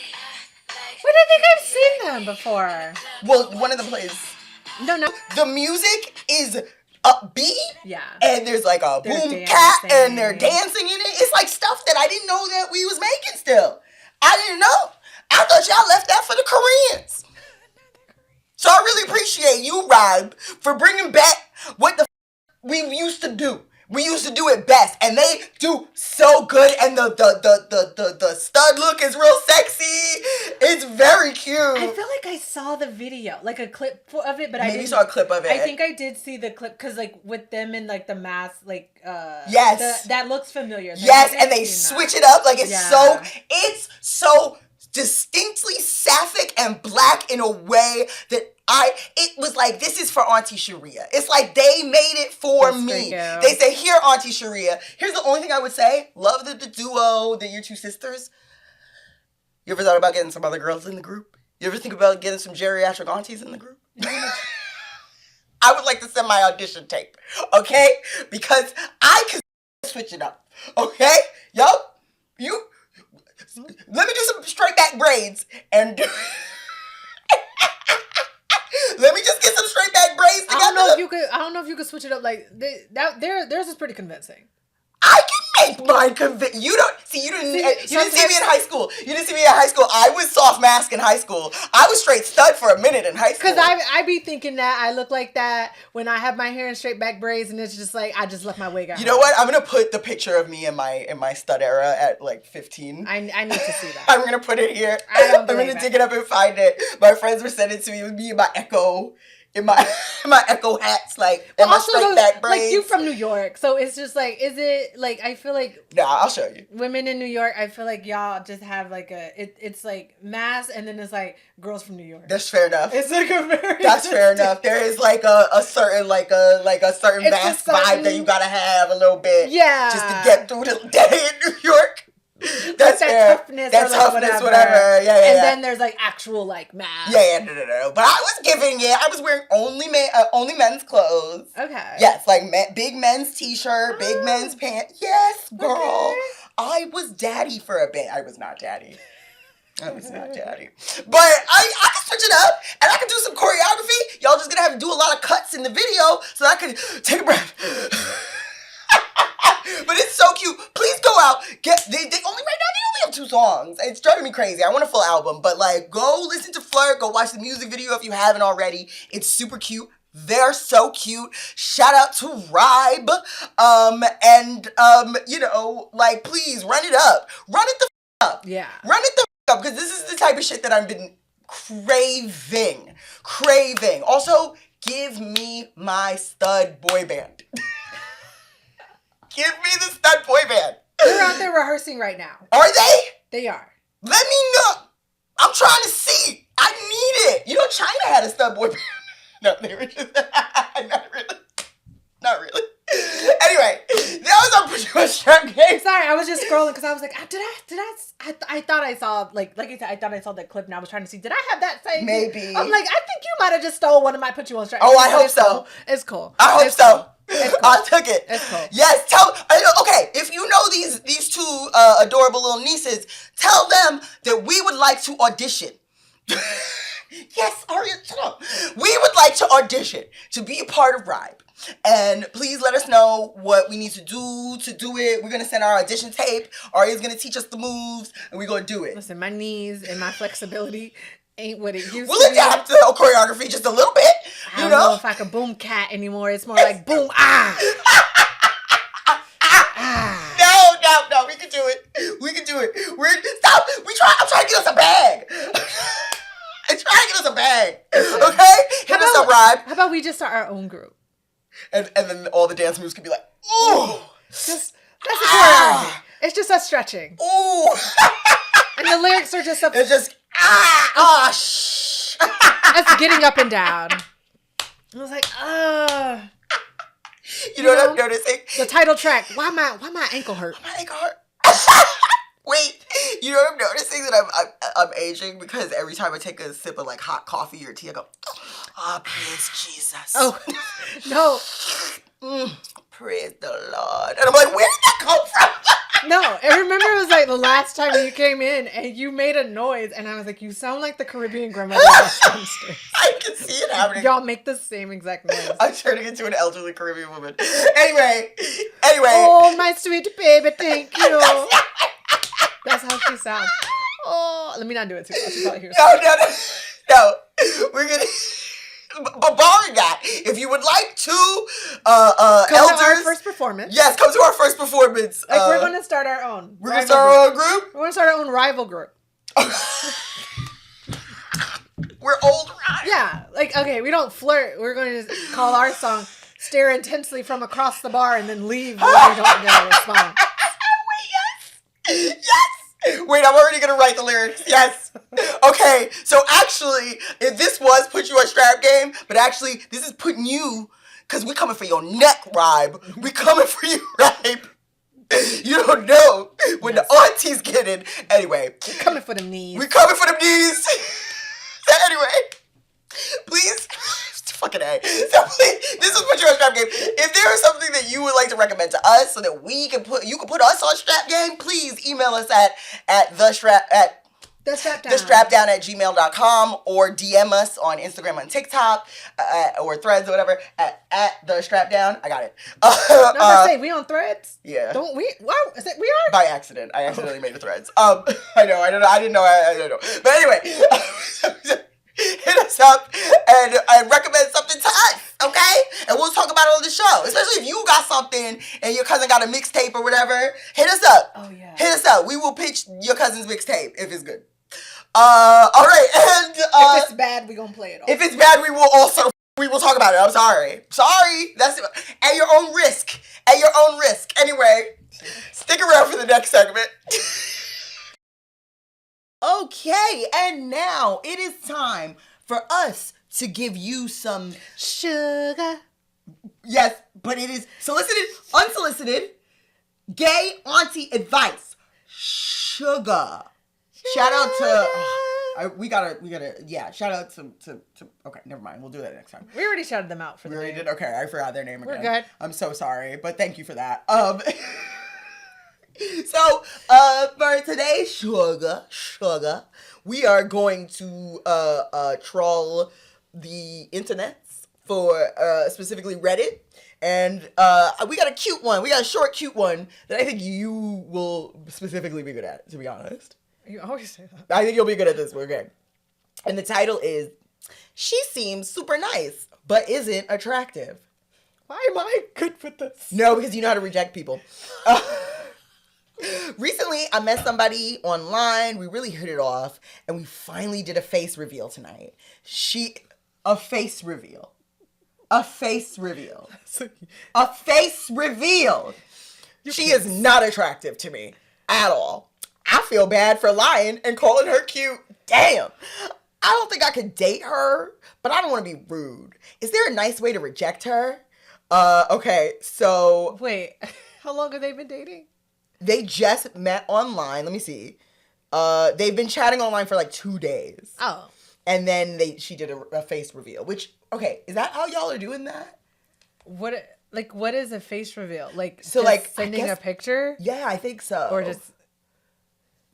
where do I think I've seen them before? Well, one of them plays. No. The music is upbeat, yeah, and there's like a boom cat, and they're dancing in it. It's like stuff that I didn't know that we was making still. I didn't know. I thought y'all left that for the Koreans. So I really appreciate you, REUPLOAD, for bringing back what the we used to do. We used to do it best, and they do so good. And the stud look is real sexy. It's very cute. I feel like I saw the video, like a clip of it, but I didn't. Saw a clip of it. I think I did see the clip because, like, with them in like the mask, like yes, that looks familiar. Yes, and they switch it up like it's so distinctly sapphic and black in a way that it was like, this is for Auntie Sharia. It's like they made it for me. They say, here, Auntie Sharia. Here's the only thing I would say. Love the duo, your two sisters. You ever thought about getting some other girls in the group? You ever think about getting some geriatric aunties in the group? I would like to send my audition tape, okay? Because I could switch it up, okay? Yup. Let me do some straight back braids and let me just get some straight back braids together. I don't know if you could switch it up like theirs is pretty convincing. I can make mine convincing. You didn't see me in high school. You didn't see me in high school. I was soft mask in high school. I was straight stud for a minute in high school. Because I be thinking that I look like that when I have my hair in straight back braids, and it's just like I just left my wig out. You know what? I'm gonna put the picture of me in my stud era at like 15. I need to see that. I'm gonna put it here. I'm gonna dig it up and find it. My friends were sending it to me. It was me in my Echo. In my Echo hats, like, and my straight back braids. Like, you from New York, so it's just like, is it, like, I feel like... Nah, I'll show you. Women in New York, I feel like y'all just have, like, it's, like, mass, and then it's, like, girls from New York. That's fair enough. It's, like, a very... That's fair enough. There is, like, a certain mask vibe that you gotta have a little bit. Yeah. Just to get through the day in New York. That's that toughness. That toughness, whatever. Yeah. And then there's like actual like mask. No. But I was giving it. I was wearing only men's clothes. Okay. Yes, like big men's t-shirt, big men's pants. Yes, girl. Okay. I was daddy for a bit. I was not daddy. But I can switch it up and I can do some choreography. Y'all just gonna have to do a lot of cuts in the video so I can take a breath. But it's so cute. Please go out. They only have 2 songs. It's driving me crazy. I want a full album, but like, go listen to Flirt. Go watch the music video if you haven't already. It's super cute. They're so cute. Shout out to REUPLOAD. Like, please run it up. Run it the up. Yeah. Run it the up, because this is the type of shit that I've been craving. Also, give me my stud boy band. Give me the stud boy band. They're out there rehearsing right now. Are they? They are. Let me know. I'm trying to see. I need it. You know, China had a stud boy band. No, they were just... Not really. Anyway, that was a pretty much trap game. Sorry, I was just scrolling because I was like, I thought I saw, like I said, I thought I saw that clip and I was trying to see, did I have that same? Maybe. I'm like, I think you might have just stole one of my put you on strike. Oh, I hope so. Cool. It's cool. I hope so. Cool. I took it. It's cool. Yes, okay, if you know these two adorable little nieces, tell them that we would like to audition. Yes, Aria, shut up. We would like to audition to be a part of REUPLOAD. And please let us know what we need to do it. We're going to send our audition tape. Aria's going to teach us the moves, and we're going to do it. Listen, my knees and my flexibility ain't what it used to be. We'll adapt the choreography just a little bit. I don't know if I can boom cat anymore. It's more like boom, ah. No, we can do it. Stop. I'm trying to get us a bag. I'm trying to get us a bag. Okay? Hit us up, REUPLOAD. How about we just start our own group? And then all the dance moves could be like, ooh. That's the choreography. It's just us stretching. Ooh. And the lyrics are just It's just, shh. Us getting up and down. I was like, You know what I'm noticing? The title track. Why my ankle hurt? My ankle hurt. Wait, you know what I'm noticing? That I'm aging because every time I take a sip of like hot coffee or tea, I go, oh, praise Jesus. Oh, no. Praise the Lord. And I'm like, where did that come from? No, I remember it was like the last time you came in and you made a noise and I was like, you sound like the Caribbean grandmother downstairs. I can see it happening. Y'all make the same exact noise. I'm turning into an elderly Caribbean woman. Anyway. Oh, my sweet baby, thank you. That's how she sounds. Oh, let me not do it too much. She'll probably hear No. We're gonna. But barring that, if you would like to, come to our first performance. Yes, come to our first performance. Like we're gonna start our own. We're gonna start our own group. We're gonna start our own rival group. We're old rival. Yeah, like okay, we don't flirt. We're gonna just call our song "Stare Intensely from Across the Bar" and then leave when we don't get a response. Wait, yes. Wait, I'm already gonna write the lyrics. Yes. Okay, so actually, if this was put you on strap game, but actually, this is putting you, because we coming for your neck, REUPLOAD. We coming for you, REUPLOAD. You don't know when the aunties get in. Anyway. We're coming for them knees. We coming for them knees. Anyway, please. Fucking A. So please, this is put you on strap game. If there is something that you would like to recommend to us so that you can put us on strap game, please email us at thestrapdown@gmail.com or DM us on Instagram and TikTok or Threads or whatever at thestrapdown. I got it. Say we on Threads? Yeah. Don't we? Wow, is it we are? By accident. I accidentally made the Threads. I know. I didn't know. But anyway. Hit us up and recommend something to us, okay? And we'll talk about it on the show. Especially if you got something and your cousin got a mixtape or whatever, hit us up. Oh, yeah. Hit us up. We will pitch your cousin's mixtape if it's good. All right, and if it's bad, we gonna play it off. If it's bad, we will talk about it. I'm sorry. That's at your own risk. Anyway, stick around for the next segment. Okay, and now it is time for us to give you some sugar. Yes, but it is unsolicited, gay auntie advice. Sugar. Shout out to we gotta shout out to okay, never mind. We'll do that next time. We already shouted them out for the We already name. did? Okay, I forgot their name again. We're good. I'm so sorry, but thank you for that. So, for today's sugar, we are going to troll the internets for specifically Reddit, and we got a cute one. We got a short, cute one that I think you will specifically be good at. To be honest, you always say that. I think you'll be good at this one. Okay, and the title is "She seems super nice, but isn't attractive." Why am I good with this? No, because you know how to reject people. Recently, I met somebody online. We really hit it off, and we finally did a face reveal tonight. A face reveal. She is not attractive to me at all. I feel bad for lying and calling her cute. Damn. I don't think I could date her, but I don't want to be rude. Is there a nice way to reject her? Okay, so... Wait, how long have they been dating? They just met online. Let me see. They've been chatting online for like 2 days. Oh. And then she did a face reveal, which, okay, is that how y'all are doing that? What, Like, what is a face reveal? Like, so just like sending a picture? Yeah, I think so. Or just...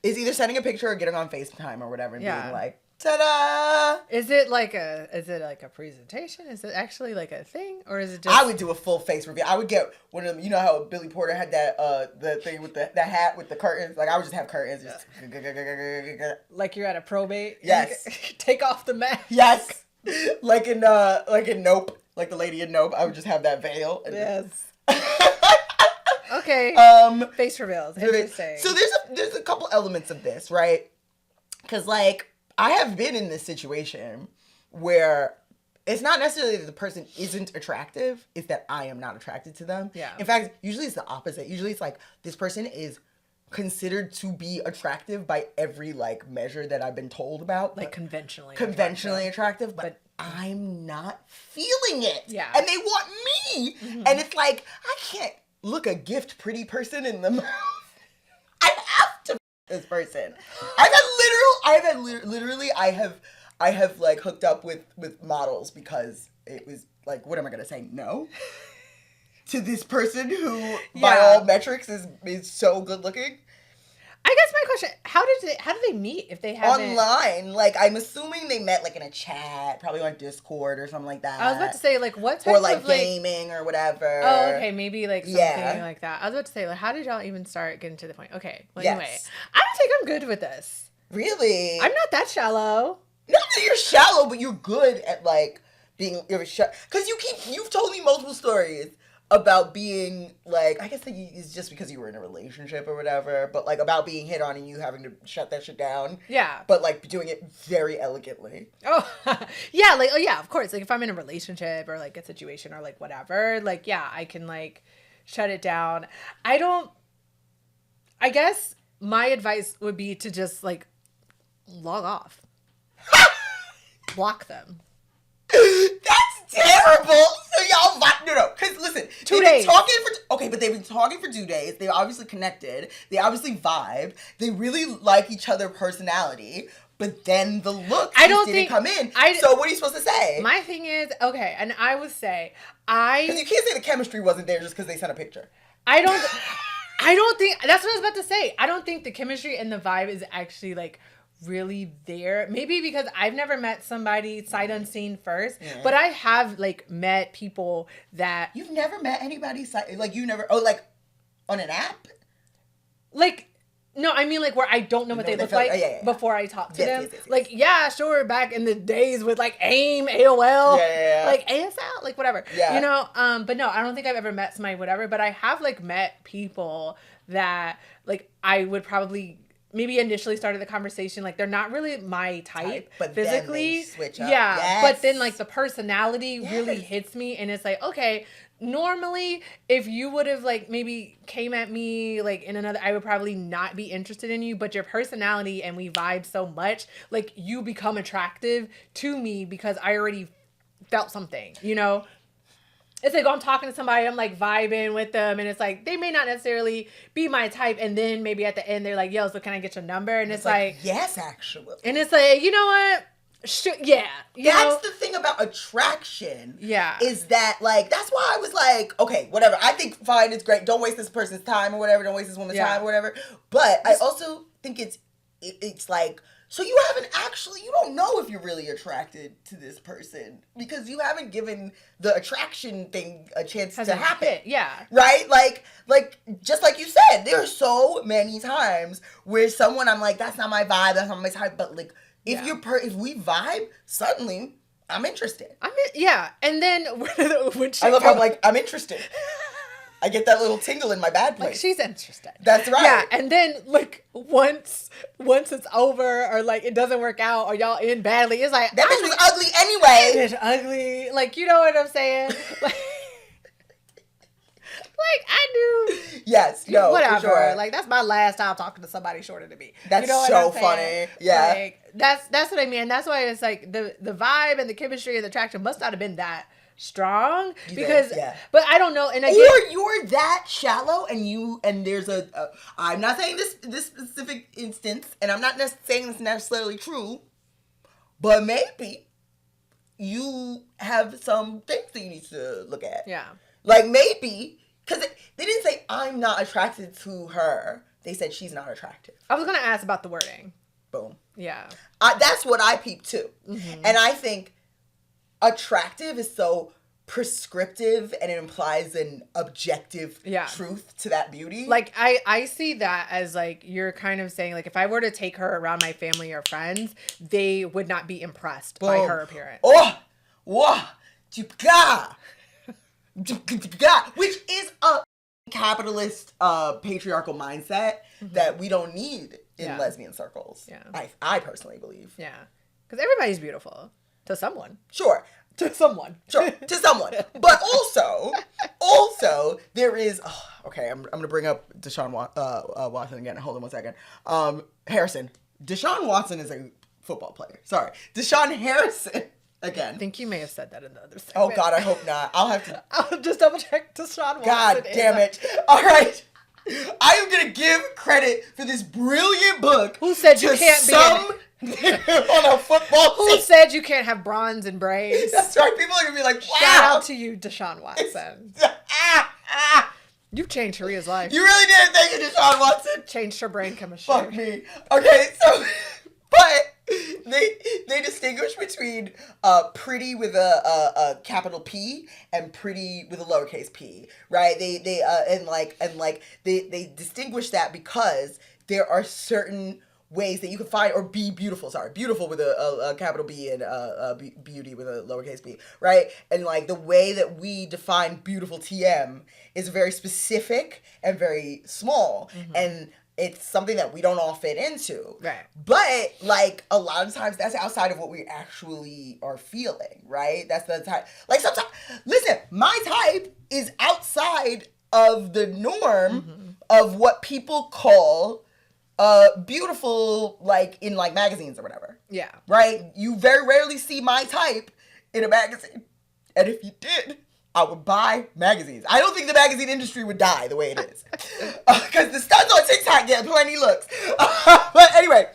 It's either sending a picture or getting on FaceTime or whatever and being like, ta-da! Is it like a presentation? Is it actually like a thing? Or is it just... I would do a full face reveal. I would get one of them, you know how Billy Porter had that, the thing with the hat with the curtains? Like, I would just have curtains. Just... Like you're at a probate? Yes. Take off the mask. Yes. Like in Nope. Like the lady in Nope. I would just have that veil. Yes. Okay. Face reveals. Interesting. So there's a couple elements of this, right? Because like I have been in this situation where it's not necessarily that the person isn't attractive, it's that I am not attracted to them. Yeah. In fact, usually it's the opposite. Usually it's like this person is considered to be attractive by every like measure that I've been told about. Like conventionally attractive, but I'm not feeling it. Yeah. And they want me. Mm-hmm. And it's like, I can't look a gift pretty person in the mouth. I have to this person. I have like hooked up with models because it was like, what am I gonna say? No? To this person who by all metrics is so good looking. I guess my question, how do they meet if they haven't... Online. Like, I'm assuming they met, like, in a chat, probably on Discord or something like that. I was about to say, like, what type of... Or, like, of, gaming or whatever. Oh, okay, maybe, like, something like that. I was about to say, like, how did y'all even start getting to the point? Okay, well, anyway. I don't think I'm good with this. Really? I'm not that shallow. Not that you're shallow, but you're good at, like, being... Because you've told me multiple stories about being, like, I guess it's just because you were in a relationship or whatever, but, like, about being hit on and you having to shut that shit down. Yeah. But, like, doing it very elegantly. Oh, yeah, like, oh, yeah, of course. Like, if I'm in a relationship or, like, a situation or, like, whatever, like, yeah, I can, like, shut it down. I guess my advice would be to just, like, log off. Block them. That's terrible. So y'all, no, because listen, 2 days. But they've been talking for 2 days. They obviously connected. They obviously vibe. They really like each other's personality. But then the looks didn't come in. So what are you supposed to say? My thing is, okay, and I would say, because you can't say the chemistry wasn't there just because they sent a picture. I don't think, that's what I was about to say. I don't think the chemistry and the vibe is actually, like, really there. Maybe because I've never met somebody sight unseen first, but I have like met people that... You've never met anybody like you never... Oh, like on an app? Like, no, I mean like where I don't know what they look like before I talk to them. Yes. Like, yeah, sure, back in the days with like AIM, AOL, like ASL, like whatever. Yeah. You know, but no, I don't think I've ever met somebody, whatever, but I have like met people that like I would probably... maybe initially started the conversation, like they're not really my type but physically. Then they switch up. Yeah. Yes. But then like the personality really hits me and it's like, okay, normally if you would have like maybe came at me like in another, I would probably not be interested in you, but your personality and we vibe so much, like you become attractive to me because I already felt something, you know? It's like I'm talking to somebody, I'm like vibing with them, and it's like they may not necessarily be my type, and then maybe at the end they're like, "Yo, so can I get your number?" And it's like, yes, actually. And it's like, you know what? That's the thing about attraction. Yeah, is that like that's why I was like, okay, whatever. I think fine, it's great. Don't waste this person's time or whatever. Don't waste this woman's time or whatever. But I also think it's like. So you don't know if you're really attracted to this person because you haven't given the attraction thing a chance to happen. Yeah. Right? Like, just like you said, there are so many times where someone, I'm like, that's not my vibe, that's not my type. But like, if we vibe, suddenly I'm interested. And then when I love how I'm like, I'm interested. I get that little tingle in my bad place. Like, she's interested. That's right. Yeah, and then, like, once it's over or, like, it doesn't work out or y'all end badly, it's like... That bitch was ugly anyway. Bitch ugly. Like, you know what I'm saying? Like, I do... Yes, no, whatever. for sure. Like, that's my last time talking to somebody shorter than me. That's you know so funny. Yeah. Like, that's what I mean. That's why it's, like, the vibe and the chemistry and the attraction must not have been that... strong because but I don't know, and again, or you're that shallow and there's I'm not saying this specific instance and I'm not saying it's necessarily true, but maybe you have some things that you need to look at. Like, maybe, because they didn't say, I'm not attracted to her. They said she's not attractive. I was going to ask about the wording. Boom. Yeah. That's what I peeped too. Mm-hmm. And I think attractive is so prescriptive and it implies an objective truth to that beauty. Like, I see that as, like, you're kind of saying, like, if I were to take her around my family or friends, they would not be impressed by her appearance. Oh, whoa, which is a capitalist, patriarchal mindset that we don't need in lesbian circles. Yeah. I personally believe. Yeah. Because everybody's beautiful. To someone. Sure. To someone. Sure. To someone. But also, there is... Oh, okay, I'm going to bring up Deshaun Watson again. Hold on one second. Harrison. Deshaun Watson is a football player. Sorry. Deshaun Harrison... Again. I think you may have said that in the other segment. Oh, God, I hope not. I'll just double check Deshaun Watson. God damn it. All right. I am going to give credit for this brilliant book. Who said you can't be on a football team. Who said you can't have bronze and braids? That's right. People are going to be like, wow. Shout out to you, Deshaun Watson. You've changed Sharia's life. You really did. Thank you, Deshaun Watson. Changed her brain chemistry. Fuck me. Okay, so... But they distinguish between pretty with a capital P and pretty with a lowercase p, right? They distinguish that because there are certain ways that you can find, or be beautiful. Sorry, beautiful with a capital B and beauty with a lowercase b, right? And like the way that we define beautiful TM is very specific and very small, and it's something that we don't all fit into. Right. But, like, a lot of times that's outside of what we actually are feeling, right? That's the type. Like, sometimes, listen, my type is outside of the norm of what people call beautiful, like, in, like, magazines or whatever. Yeah. Right? You very rarely see my type in a magazine. And if you did... I would buy magazines. I don't think the magazine industry would die the way it is. Because the studs on TikTok get plenty looks. But anyway.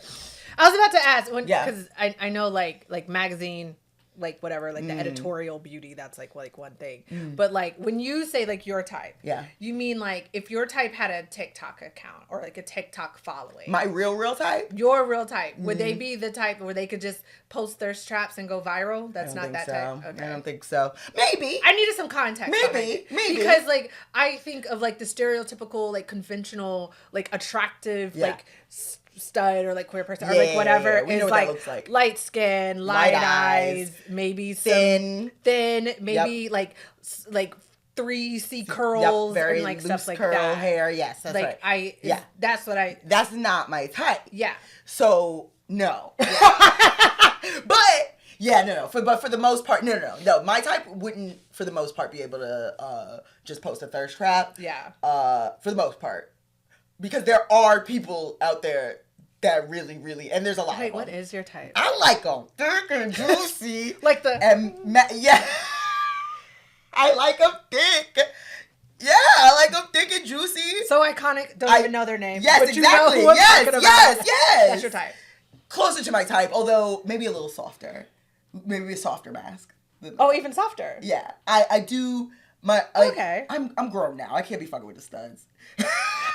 I was about to ask, because I know like magazine, like whatever, like the editorial beauty, that's like one thing. But like when you say like your type, you mean like if your type had a TikTok account or like a TikTok following. My real type? Your real type. Would they be the type where they could just post thirst traps and go viral? That's not that type. Okay. I don't think so. Maybe. I needed some context. Maybe. Because like I think of like the stereotypical like conventional like attractive like stud or like queer person or like whatever is like light skin, light eyes, maybe thin, maybe like 3C curls and like stuff like curl that. Hair, yes, that's like right. That's not my type. Yeah. So no. But yeah, no. But for the most part, no. My type wouldn't, for the most part, be able to just post a thirst trap. Yeah. For the most part, because there are people out there that really, really, and there's a lot. Wait, of them. what is your type? I like them thick and juicy, like the I like them thick. Yeah, I like them thick and juicy. So iconic. Don't even know their name. Yes, but exactly. You know who I'm talking about. Yes. That's your type. Closer to my type, although maybe a little softer. Maybe a softer mask. Oh, even softer. Yeah, I do. Okay. I'm grown now. I can't be fucking with the studs.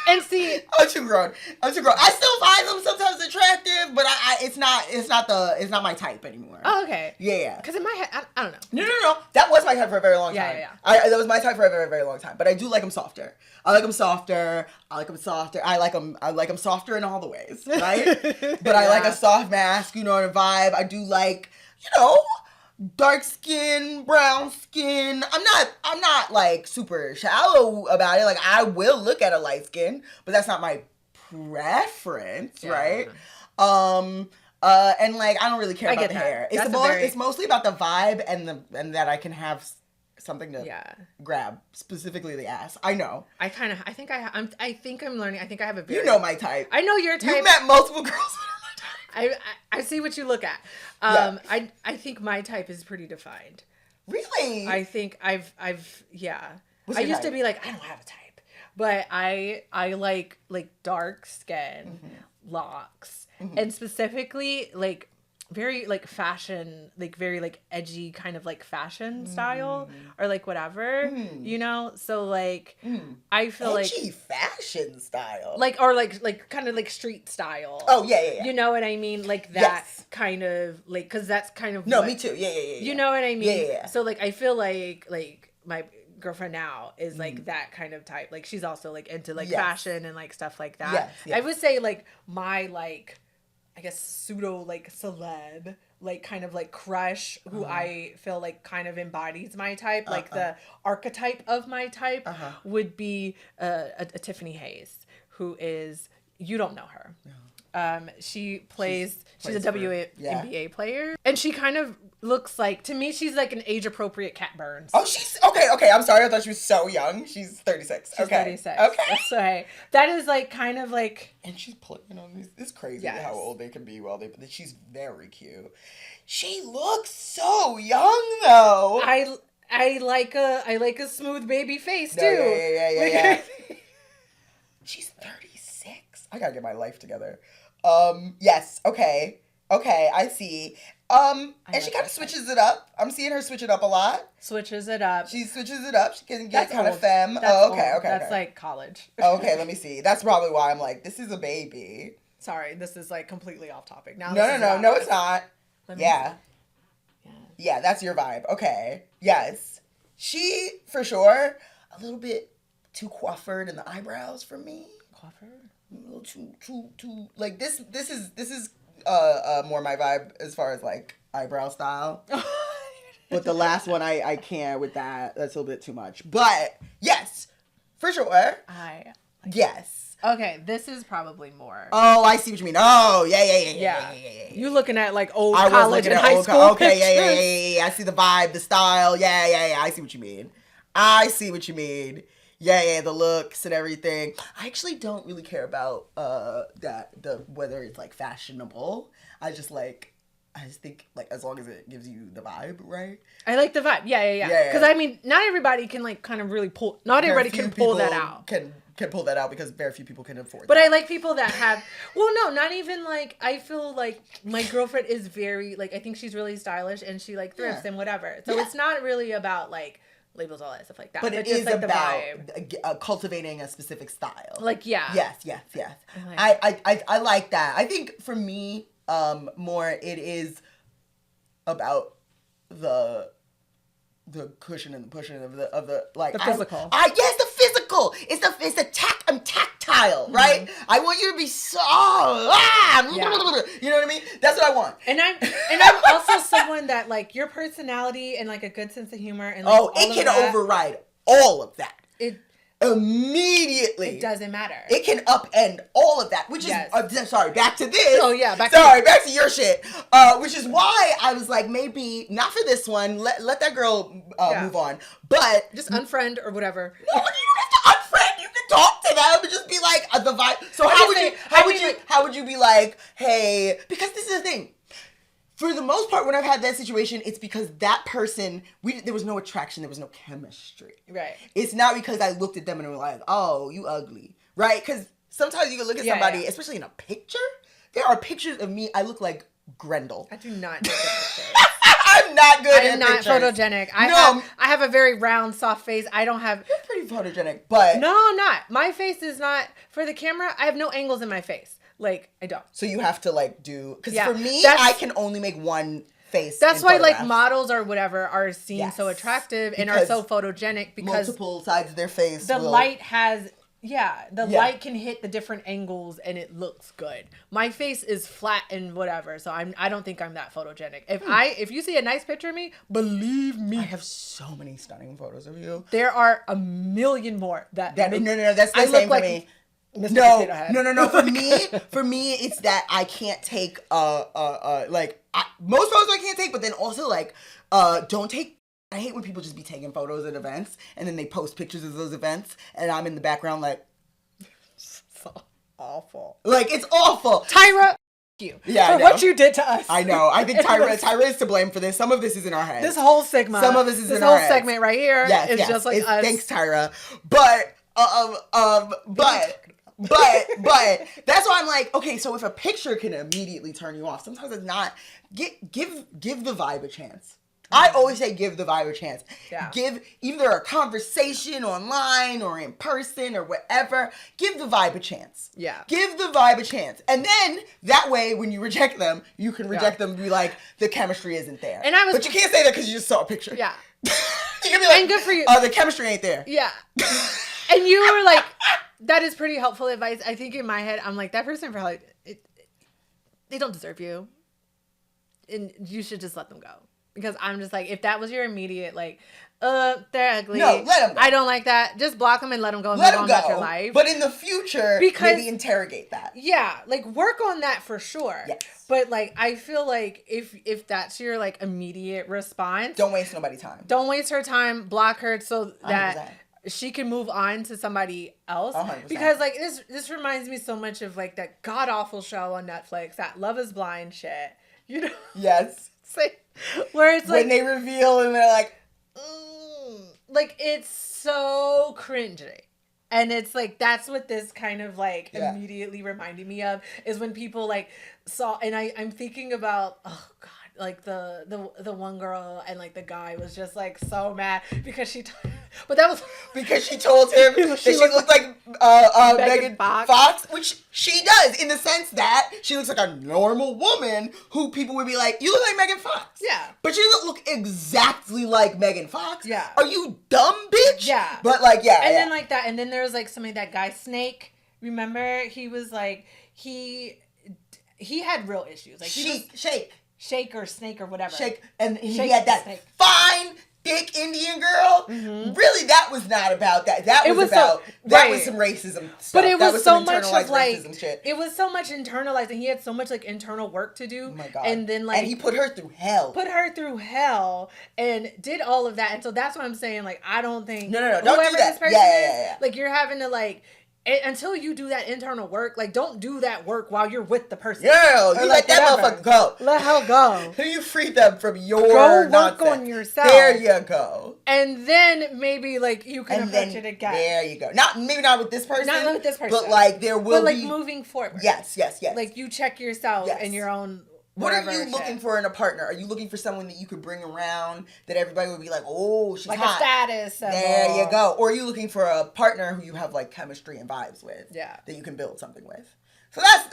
And see, I'm too grown. I still find them sometimes attractive, but it's not my type anymore. Oh, okay. Yeah. Because in my head, I don't know. No. That was my type for a very long time. Yeah. That was my type for a very, very long time. But I do like them softer. I like them softer. I like them softer in all the ways, right? But I like a soft mask, and a vibe. I do like, dark skin, brown skin. I'm not like super shallow about it. Like I will look at a light skin, but that's not my preference, right? And like I don't really care about the hair. It's mostly about the vibe and that I can have something to grab, specifically the ass. I know. I think I'm learning. I think I have a very... You know my type. I know your type. You've met multiple girls. I see what you look at. I think my type is pretty defined. Really? I think I've What's I your used type? to be like, I don't have a type. But I like dark skin, locks, and specifically like very like fashion, like very like edgy kind of like fashion style or like whatever, you know? So like I feel edgy fashion style. like or like kind of like street style. Oh yeah. You know what I mean? Like that kind of like cuz that's kind of me too. Yeah. You know what I mean? Yeah. So like I feel like my girlfriend now is like that kind of type. Like she's also like into like fashion and like stuff like that. Yes. I would say like my like I guess pseudo like celeb like kind of like crush who I feel like kind of embodies my type, like the archetype of my type would be a Tiffany Hayes, who is, you don't know her. She plays she's a WNBA player, and she kind of looks like, to me, she's like an age appropriate Cat Burns. Oh, she's okay. I'm sorry, I thought she was so young. She's 36. She's 36. Okay, so that is like kind of like, and she's playing on these. It's crazy how old they can be while they. She's very cute. She looks so young though. I like a smooth baby face too. Yeah. She's 36. I gotta get my life together. Yes. Okay. I see. And she kind of switches it up. I'm seeing her switch it up a lot. Switches it up. She switches it up. She can get kind of femme. Okay. That's like college. Okay, let me see. That's probably why I'm like, this is a baby. Sorry, this is like completely off topic. Now. No, it's not. Yeah. Yeah, that's your vibe. Okay. Yes. She, for sure, a little bit too coiffured in the eyebrows for me. Coiffured? A little too like this is more my vibe as far as like eyebrow style. But the last one I can't with that. That's a little bit too much. But yes, for sure. Yes. Okay, this is probably more. Oh, I see what you mean. Oh, yeah. You looking at like old college and high school Okay, yeah. I see the vibe, the style. Yeah. I see what you mean. Yeah, the looks and everything. I actually don't really care about whether it's like fashionable. I just think like as long as it gives you the vibe, right? I like the vibe. Yeah. Because I mean, not everybody can like kind of really pull. Not everybody can pull that out. Can pull that out because very few people can afford. But I like people that have. Well, no, not even like. I feel like my girlfriend is very like. I think she's really stylish and she like thrifts and whatever. So it's not really about like labels, all that stuff like that. But it is like about cultivating a specific style. Like Yes. I like that. I think for me, more it is about the cushion and the pushing of the like the physical. Yes, the physical. It's the I'm tactile, right? I want you to be so you know what I mean? That's what I want. And I'm also someone that like your personality and like a good sense of humor and like it can override all of that. It immediately. It doesn't matter. It can upend all of that, which is sorry, back to this. Oh yeah, back to your shit. Which is why I was like, maybe not for this one. Let that girl move on. But just unfriend or whatever. No, you don't have to unfriend. You can talk to them and just be like the vibe. So how would you be like, hey, because this is the thing. For the most part, when I've had that situation, it's because that person, there was no attraction, there was no chemistry. Right. It's not because I looked at them and were like, oh, you ugly. Right? Because sometimes you can look at somebody, especially in a picture. There are pictures of me, I look like Grendel. I do not take pictures. I'm not good at pictures. I'm not photogenic. I have a very round, soft face. I don't have... You're pretty photogenic, but... No, I'm not. My face is not... For the camera, I have no angles in my face. Like, I don't. So you have to, like, do... Because for me, I can only make one face. That's why, like, models or whatever are seen so attractive and are so photogenic because... Multiple sides of their face light has... Yeah, light can hit the different angles and it looks good. My face is flat and whatever, so I don't think I'm that photogenic. If you see a nice picture of me, believe me, I have so many stunning photos of you. There are a million more that no, that's the same for me. No. For me, it's that I can't take most photos I can't take, but then also like don't take. I hate when people just be taking photos at events and then they post pictures of those events and I'm in the background like, so awful. Like it's awful. Tyra, you for what you did to us. I know. I think Tyra is to blame for this. Some of this is in our heads. This whole segment. Some of this is in our heads. This whole segment right here is just like us. Thanks, Tyra. But But that's why I'm like, okay, so if a picture can immediately turn you off, sometimes it's not. Give the vibe a chance. I always say give the vibe a chance. Yeah. Give either a conversation online or in person or whatever. Give the vibe a chance. Yeah. Give the vibe a chance. And then that way when you reject them, you can reject them and be like, the chemistry isn't there. But you can't say that because you just saw a picture. Yeah. You can be like, and good for you. Oh, the chemistry ain't there. Yeah. And you were like, that is pretty helpful advice. I think in my head, I'm like, that person probably, they don't deserve you. And you should just let them go. Because I'm just like, if that was your immediate, like, they're ugly. No, let them go. I don't like that. Just block them and let them go and let move on with your life. But in the future, maybe interrogate that. Yeah, like, work on that for sure. Yes. But, like, I feel like if that's your, like, immediate response. Don't waste nobody's time. Don't waste her time. Block her so that 100%. She can move on to somebody else. 100%. Because, like, this reminds me so much of, like, that god-awful show on Netflix, that Love is Blind shit. You know? Yes. Where it's like when they reveal and they're like, like it's so cringy, and it's like that's what this kind of like immediately reminded me of is when people like saw, and I'm thinking about like the one girl and like the guy was just like so mad because but that was because she told him that she looked like Megan Fox, which she does in the sense that she looks like a normal woman who people would be like, you look like Megan Fox. Yeah. But she doesn't look exactly like Megan Fox. Yeah. Are you dumb, bitch? Yeah. But like, yeah. And then like that, and then there was like somebody, that guy Snake. Remember, he was like he had real issues. Like Shake or Snake or whatever. And he had that fine, thick Indian girl. Mm-hmm. Really, that was not about that. That was about that was some racism stuff. But it was so much of like shit. It was so much internalized, and he had so much like internal work to do. Oh my God. And then like and he put her through hell. And did all of that. And so that's what I'm saying. Like, I don't think no, don't do that. This person Yeah. Like, you're having to like. Until you do that internal work, like, don't do that work while you're with the person. Girl, you let that motherfucker go. Let her go. You free them from your nonsense. Work on yourself. There you go. And then maybe like you can approach it again. There you go. Maybe not with this person. Not with this person. But like there will be. But like moving forward. Yes. Like you check yourself and your own. What are you looking for in a partner? Are you looking for someone that you could bring around that everybody would be like, oh, she's like hot. A status symbol. There you go. Or are you looking for a partner who you have like chemistry and vibes with? Yeah. That you can build something with. So that's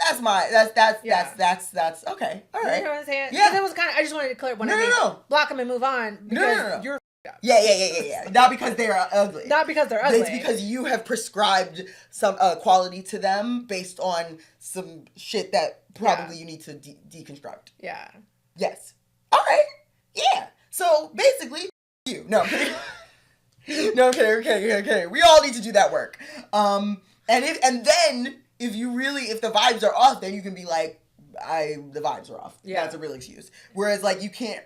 okay. All right. You know what I'm saying? Yeah. It was kind of. I just wanted to clear up. No. Block them and move on because you're. Yeah. Not because they are ugly. Not because they're ugly. It's because you have prescribed some quality to them based on some shit that probably you need to deconstruct. Yeah. Yes. All right. Yeah. So basically, you. No, I'm kidding. No, I'm kidding. We all need to do that work. And then if the vibes are off, then you can be like, the vibes are off. Yeah. That's a real excuse. Whereas like you can't,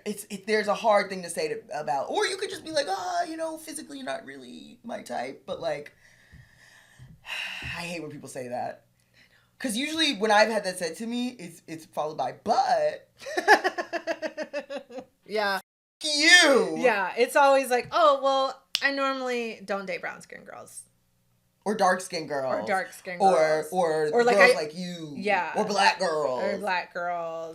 there's a hard thing to say about, or you could just be like, physically you're not really my type, but like, I hate when people say that. Because usually when I've had that said to me, it's followed by, but. Yeah. You. Yeah. It's always like, oh, well, I normally don't date brown skin girls. Or dark skinned girls. Or like girls like you. Yeah. Or black girls.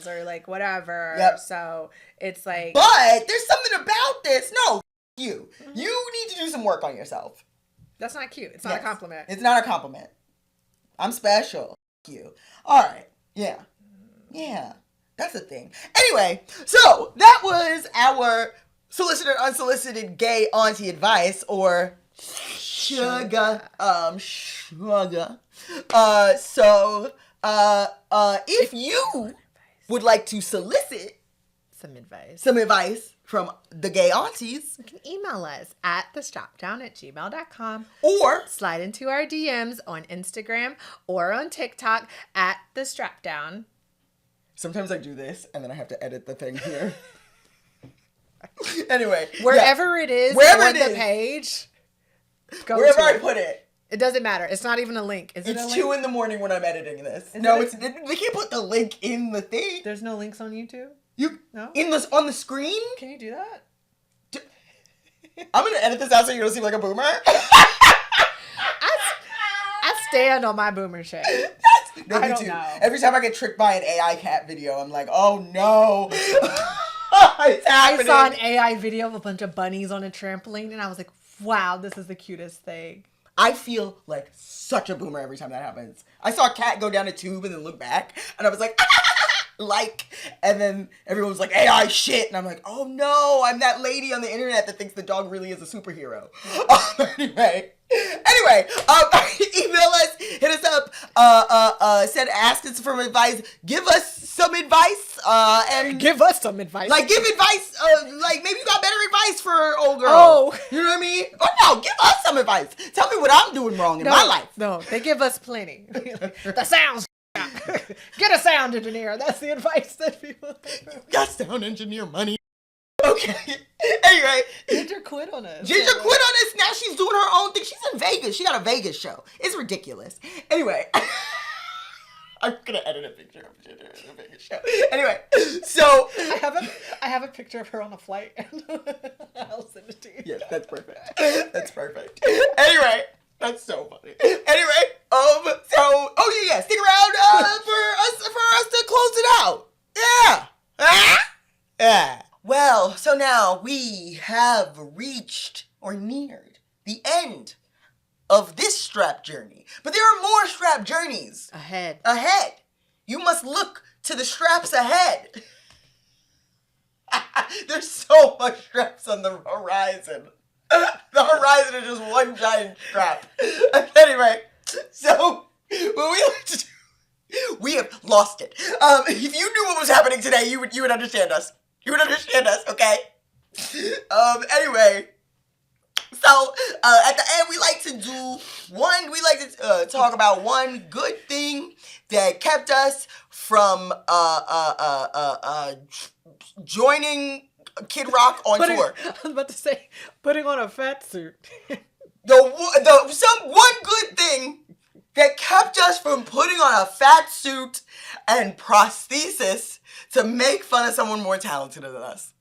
Or like whatever. Yep. So it's like. But there's something about this. No, you. Mm-hmm. You need to do some work on yourself. That's not cute. It's not a compliment. It's not a compliment. I'm special. You. All right. Yeah. That's a thing. Anyway, so that was our solicited, unsolicited gay auntie advice, or sugar. If you would like to solicit some advice from the gay aunties, you can email us at thestropdown@gmail.com, or slide into our DMs on Instagram or on TikTok at thestropdown. Sometimes I do this and then I have to edit the thing here. Anyway, wherever it is on the page, wherever I put it. It doesn't matter. It's not even a link. It's 2 in the morning when I'm editing this. They can't put the link in the thing. There's no links on YouTube? No? On the screen? Can you do that? I'm gonna edit this out so you don't seem like a boomer. I stand on my boomer shit. I don't know. Every time I get tricked by an AI cat video, I'm like, oh no. I saw an AI video of a bunch of bunnies on a trampoline, and I was like, wow, this is the cutest thing. I feel like such a boomer every time that happens. I saw a cat go down a tube and then look back, and I was like, and then everyone was like, AI shit, and I'm like, oh no, I'm that lady on the internet that thinks the dog really is a superhero. Anyway, email us, hit us up, ask us for advice, give us some advice, and give us some advice. Like, give advice, like, maybe you got better advice for old girl. Oh. You know what I mean? Or no, give us some advice. Tell me what I'm doing wrong in my life. No, they give us plenty. The sounds. Get a sound engineer. That's the advice that people give. You got sound engineer money. Okay. Anyway. Ginger quit on us. Ginger quit on us. Now she's doing her own thing. She's in Vegas. She got a Vegas show. It's ridiculous. Anyway. I'm gonna edit a picture of Ginger in a Vegas show. Anyway, so I have a picture of her on a flight. I'll send it to you. Yeah, that's perfect. That's perfect. Anyway, that's so funny. Anyway, stick around for us to close it out. Yeah. Well, so now we have reached or neared the end of this strap journey. But there are more strap journeys ahead. You must look to the straps ahead. There's so much straps on the horizon. The horizon is just one giant strap. Anyway, so what we like to do, we have lost it. If you knew what was happening today, you would understand us. You would understand us, okay? Anyway, so at the end we like to talk about one good thing that kept us from joining Kid Rock on tour. I was about to say, putting on a fat suit. Some one good thing that kept us from putting on a fat suit and prosthesis to make fun of someone more talented than us.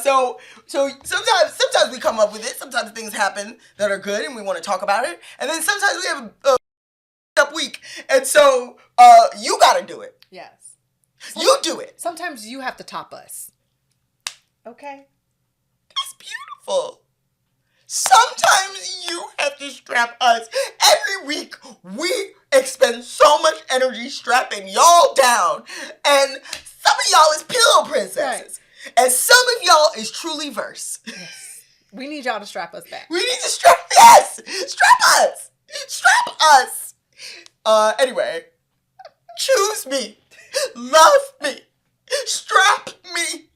So sometimes we come up with it. Sometimes things happen that are good and we want to talk about it. And then sometimes we have a up week. And so you got to do it. Yes. You do it. Sometimes you have to top us. Okay. That's beautiful. Sometimes you have to strap us. Every week, we expend so much energy strapping y'all down. And some of y'all is pillow princesses. Right. And some of y'all is truly verse. Yes. We need y'all to strap us back. We need to strap us. Strap us. Anyway, choose me. Love me. Strap me.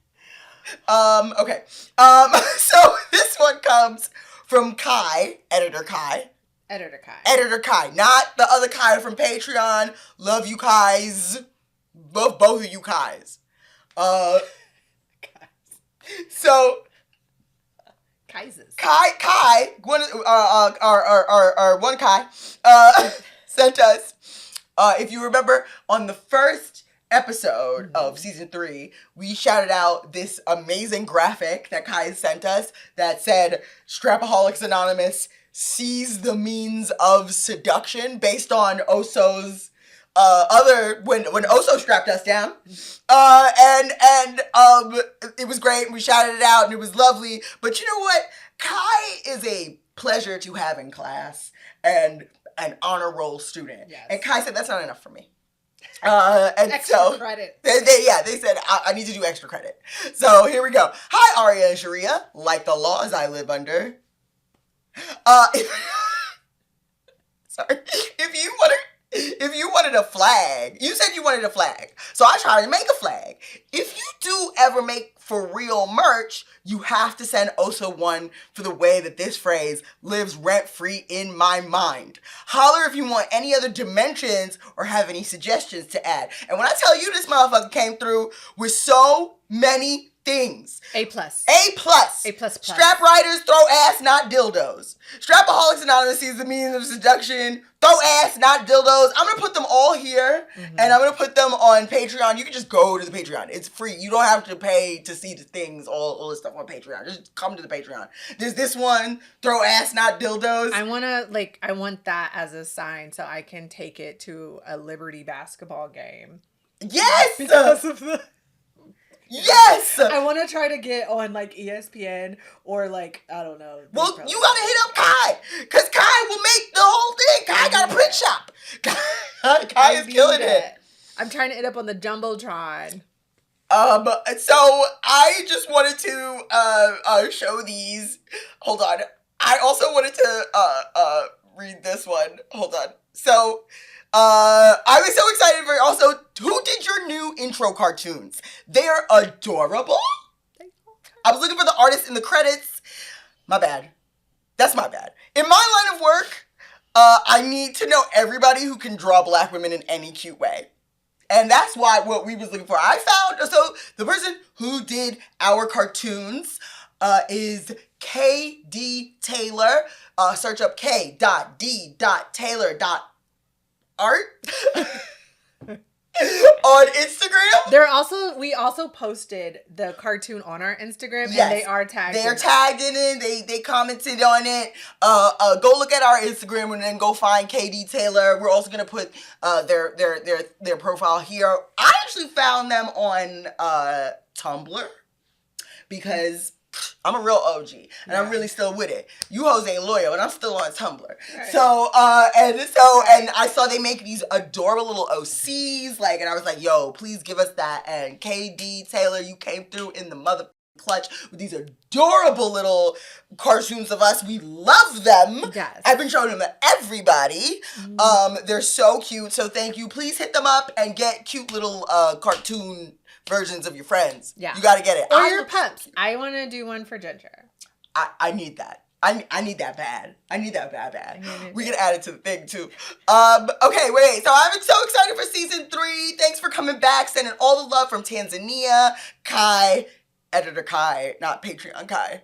Okay. So this one comes from Kai, Editor Kai. Not the other Kai from Patreon. Love you Kais. Love both of you Kais. So Kai, one Kai, sent us, if you remember, on the first episode of season 3, we shouted out this amazing graphic that Kai sent us that said, Strapaholics Anonymous sees the means of seduction based on Oso's when Oso strapped us down. It was great, and we shouted it out, and it was lovely. But you know what? Kai is a pleasure to have in class and an honor roll student. Yes. And Kai said, that's not enough for me. And extra credit. They said, I need to do extra credit. So here we go. Hi, Aria and Sharia. Like the laws I live under. Sorry. If you wanted a flag, you said you wanted a flag. So I tried to make a flag. If you do ever make for real merch, you have to send Oso one for the way that this phrase lives rent-free in my mind. Holler if you want any other dimensions or have any suggestions to add. And when I tell you this motherfucker came through with so many things. A plus. A plus. A plus. Strap riders throw ass, not dildos. Strapaholics Anonymous sees the means of seduction. Throw ass, not dildos. I'm gonna put them all here, and I'm gonna put them on Patreon. You can just go to the Patreon. It's free. You don't have to pay to see the things, all this stuff on Patreon. Just come to the Patreon. There's this one, throw ass, not dildos. I want that as a sign so I can take it to a Liberty basketball game. Yes! Because of the... Yes! I want to try to get on like ESPN or like, I don't know. Well, you gotta hit up Kai, because Kai will make the whole thing. Kai got a print shop. Kai is killing it. I'm trying to hit up on the Jumbotron. So I just wanted to show these. Hold on. I also wanted to read this one. Hold on. So I was so excited for also, who did your new intro cartoons? They're adorable. I was looking for the artist in the credits. My bad. That's my bad. In my line of work, I need to know everybody who can draw black women in any cute way. And that's what we was looking for. I found, so the person who did our cartoons is K.D. Taylor. Search up K.D.Taylor.art on Instagram. We also posted the cartoon on our Instagram, yes, and they are tagged. They are tagged in it. They commented on it. Go look at our Instagram and then go find KD Taylor. We're also gonna put their profile here. I actually found them on Tumblr because I'm a real OG, and I'm really still with it. You hoes ain't loyal, and I'm still on Tumblr. Right. So I saw they make these adorable little OCs, like, and I was like, yo, please give us that. And KD Taylor, you came through in the mother clutch with these adorable little cartoons of us. We love them. Yes. I've been showing them to everybody. They're so cute. So thank you. Please hit them up and get cute little cartoon versions of your friends. Yeah. You gotta get it. Or your pups. I want to do one for Ginger. I need that. I need that bad. I need that bad. We can add it to the thing too. Okay, wait. So I'm so excited for season 3. Thanks for coming back. Sending all the love from Tanzania. Kai, editor Kai, not Patreon Kai.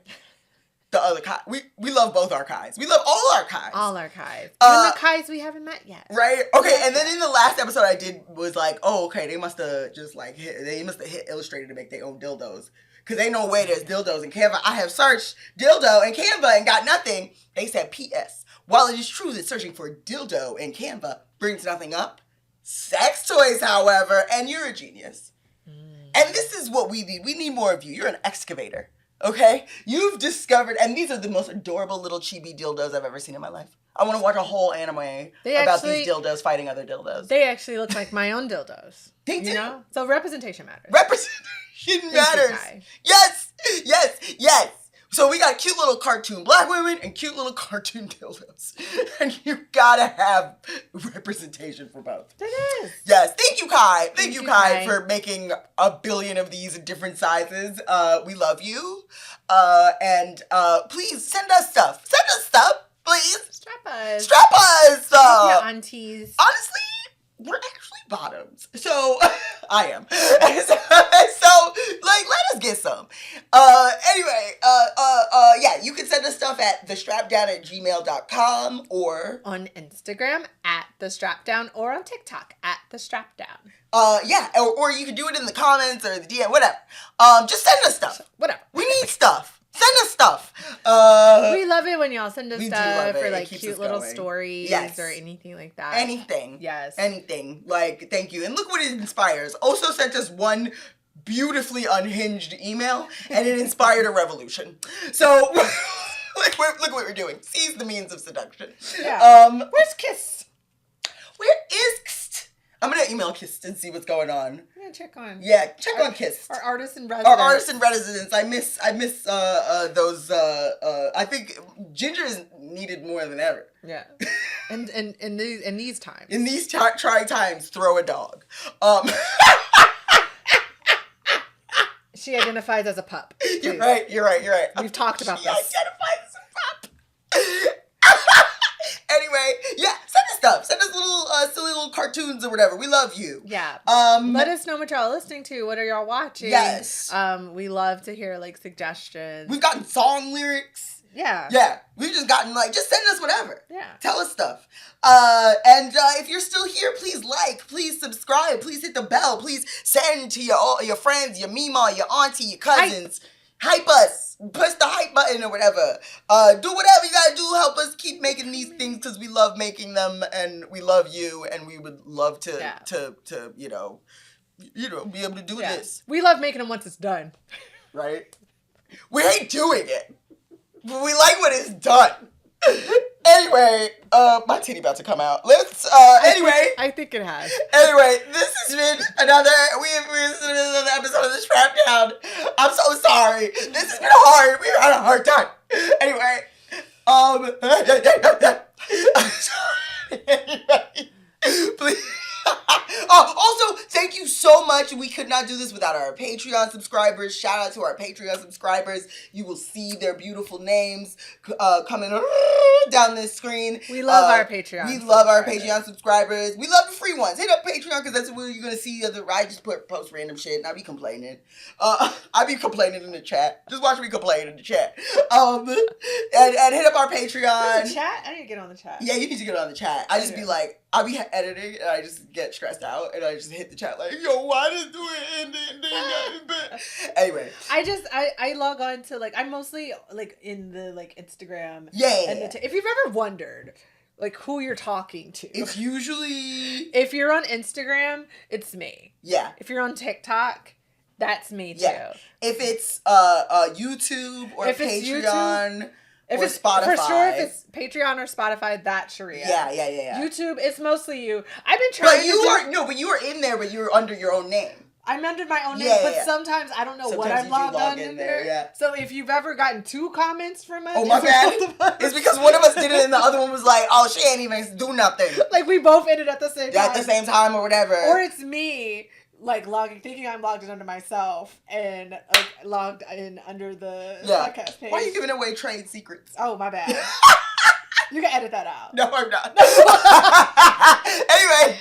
The other Kai. We love both our Kais. We love all our Kais. All our Kais. Even the Kais we haven't met yet. Right? Okay, and then in the last episode I did was like, oh, okay, they must have just like hit Illustrator to make their own dildos. Because ain't no way there's dildos in Canva. I have searched dildo in Canva and got nothing. They said, P.S. While it is true that searching for dildo in Canva brings nothing up, sex toys, however, and you're a genius. And this is what we need. We need more of you. You're an excavator. Okay? You've discovered, and these are the most adorable little chibi dildos I've ever seen in my life. I want to watch a whole anime about these dildos fighting other dildos. They actually look like my own dildos. They do. You know? So representation matters. Representation matters. Yes. So we got cute little cartoon black women and cute little cartoon dildos. And you gotta have representation for both. It is. Yes. Thank you, Kai. Thank you, Kai, for making 1 billion of these in different sizes. We love you. And please send us stuff. Please. Strap us. Yeah, aunties. Honestly, we're actually bottoms. So, I am. So, like, let us get some. Anyway, yeah, you can send us stuff at thestrapdown@gmail.com or on Instagram @thestrapdown or on TikTok @thestrapdown. Yeah, or you can do it in the comments or the DM, whatever. Just send us stuff. Whatever. We need stuff. Send us stuff. We love it when y'all send us stuff or like cute little stories or anything like that. Anything. Yes. Anything. Like, thank you. And look what it inspires. Also sent us one beautifully unhinged email and it inspired a revolution. So, look what we're doing. Seize the means of seduction. Yeah. Where's Kiss? Where is Kiss? I'm going to email Kiss and see what's going on. Check on Kiss. Our artists in residence. I miss those. I think Ginger is needed more than ever. Yeah. And in these times. In these trying times, throw a dog. She identifies as a pup. You're right. We've talked about she this. She identifies as a pup. Anyway, yeah, send us stuff. Send us little silly little cartoons or whatever. We love you. Yeah. Let us know what y'all are listening to. What are y'all watching? Yes. We love to hear like suggestions. We've gotten song lyrics. Yeah. Yeah. We've just gotten like, just send us whatever. Yeah. Tell us stuff. And if you're still here, please like, please subscribe, please hit the bell, please send to your friends, your mima, your auntie, your cousins. Hype us. Push the hype button or whatever. Do whatever you gotta do. Help us keep making these things because we love making them and we love you and we would love to be able to do this. We love making them once it's done. Right? We hate doing it. But we like when it's done. Anyway, my titty about to come out. Let's, I think it has. Anyway, this has been another episode of The Strap Down. I'm so sorry. This has been hard. We had a hard time. Anyway, please. Also, thank you so much. We could not do this without our Patreon subscribers. Shout out to our Patreon subscribers. You will see their beautiful names coming down this screen. We love our Patreon. We love our Patreon subscribers. We love the free ones. Hit up Patreon because that's where you're going to see I just post random shit and I be complaining. I be complaining in the chat. Just watch me complain in the chat. And hit up our Patreon. The chat? I need to get on the chat. Yeah, you need to get on the chat. I just be like, I'll be editing and I just get stressed out and I just hit the chat like, yo, why does do it end? Anyway. I log on to like, I'm mostly like in the like Instagram. Yeah. And if you've ever wondered like who you're talking to. It's usually. If you're on Instagram, it's me. Yeah. If you're on TikTok, that's me too. Yeah. If it's YouTube or Patreon. If it's Spotify. For sure, if it's Patreon or Spotify, that's Sharia. Yeah. YouTube, it's mostly you. I've been trying but you are in there, but you're under your own name. I'm under my own name, but sometimes I don't know what I'm logged on in there. Yeah. So if you've ever gotten 2 comments from us. Oh, my bad. It's because one of us did it and the other one was like, oh, she ain't even do nothing. Like we both ended at the same time. At the same time or whatever. Or it's me. Like thinking I'm logged in under myself and like logged in under the podcast page. Why are you giving away trade secrets? Oh, my bad. You can edit that out. No, I'm not. Anyway,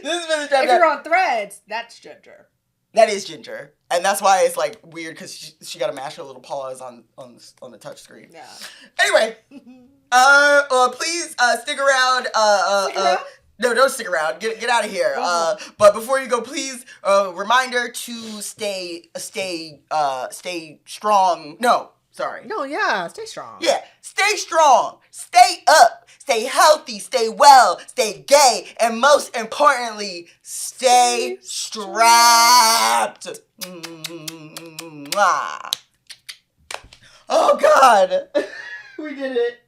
this has been the Strap Down. If you're on Threads, that's Ginger. That is Ginger, and that's why it's like weird because she got to mash her little paws on the touch screen. Yeah. Anyway, please stick around. Stick around? No, don't stick around. Get out of here. But before you go, please, reminder to stay strong. No, sorry. No, yeah, stay strong. Yeah, stay strong. Stay up. Stay healthy. Stay well. Stay gay. And most importantly, stay strapped. Oh, God. We did it.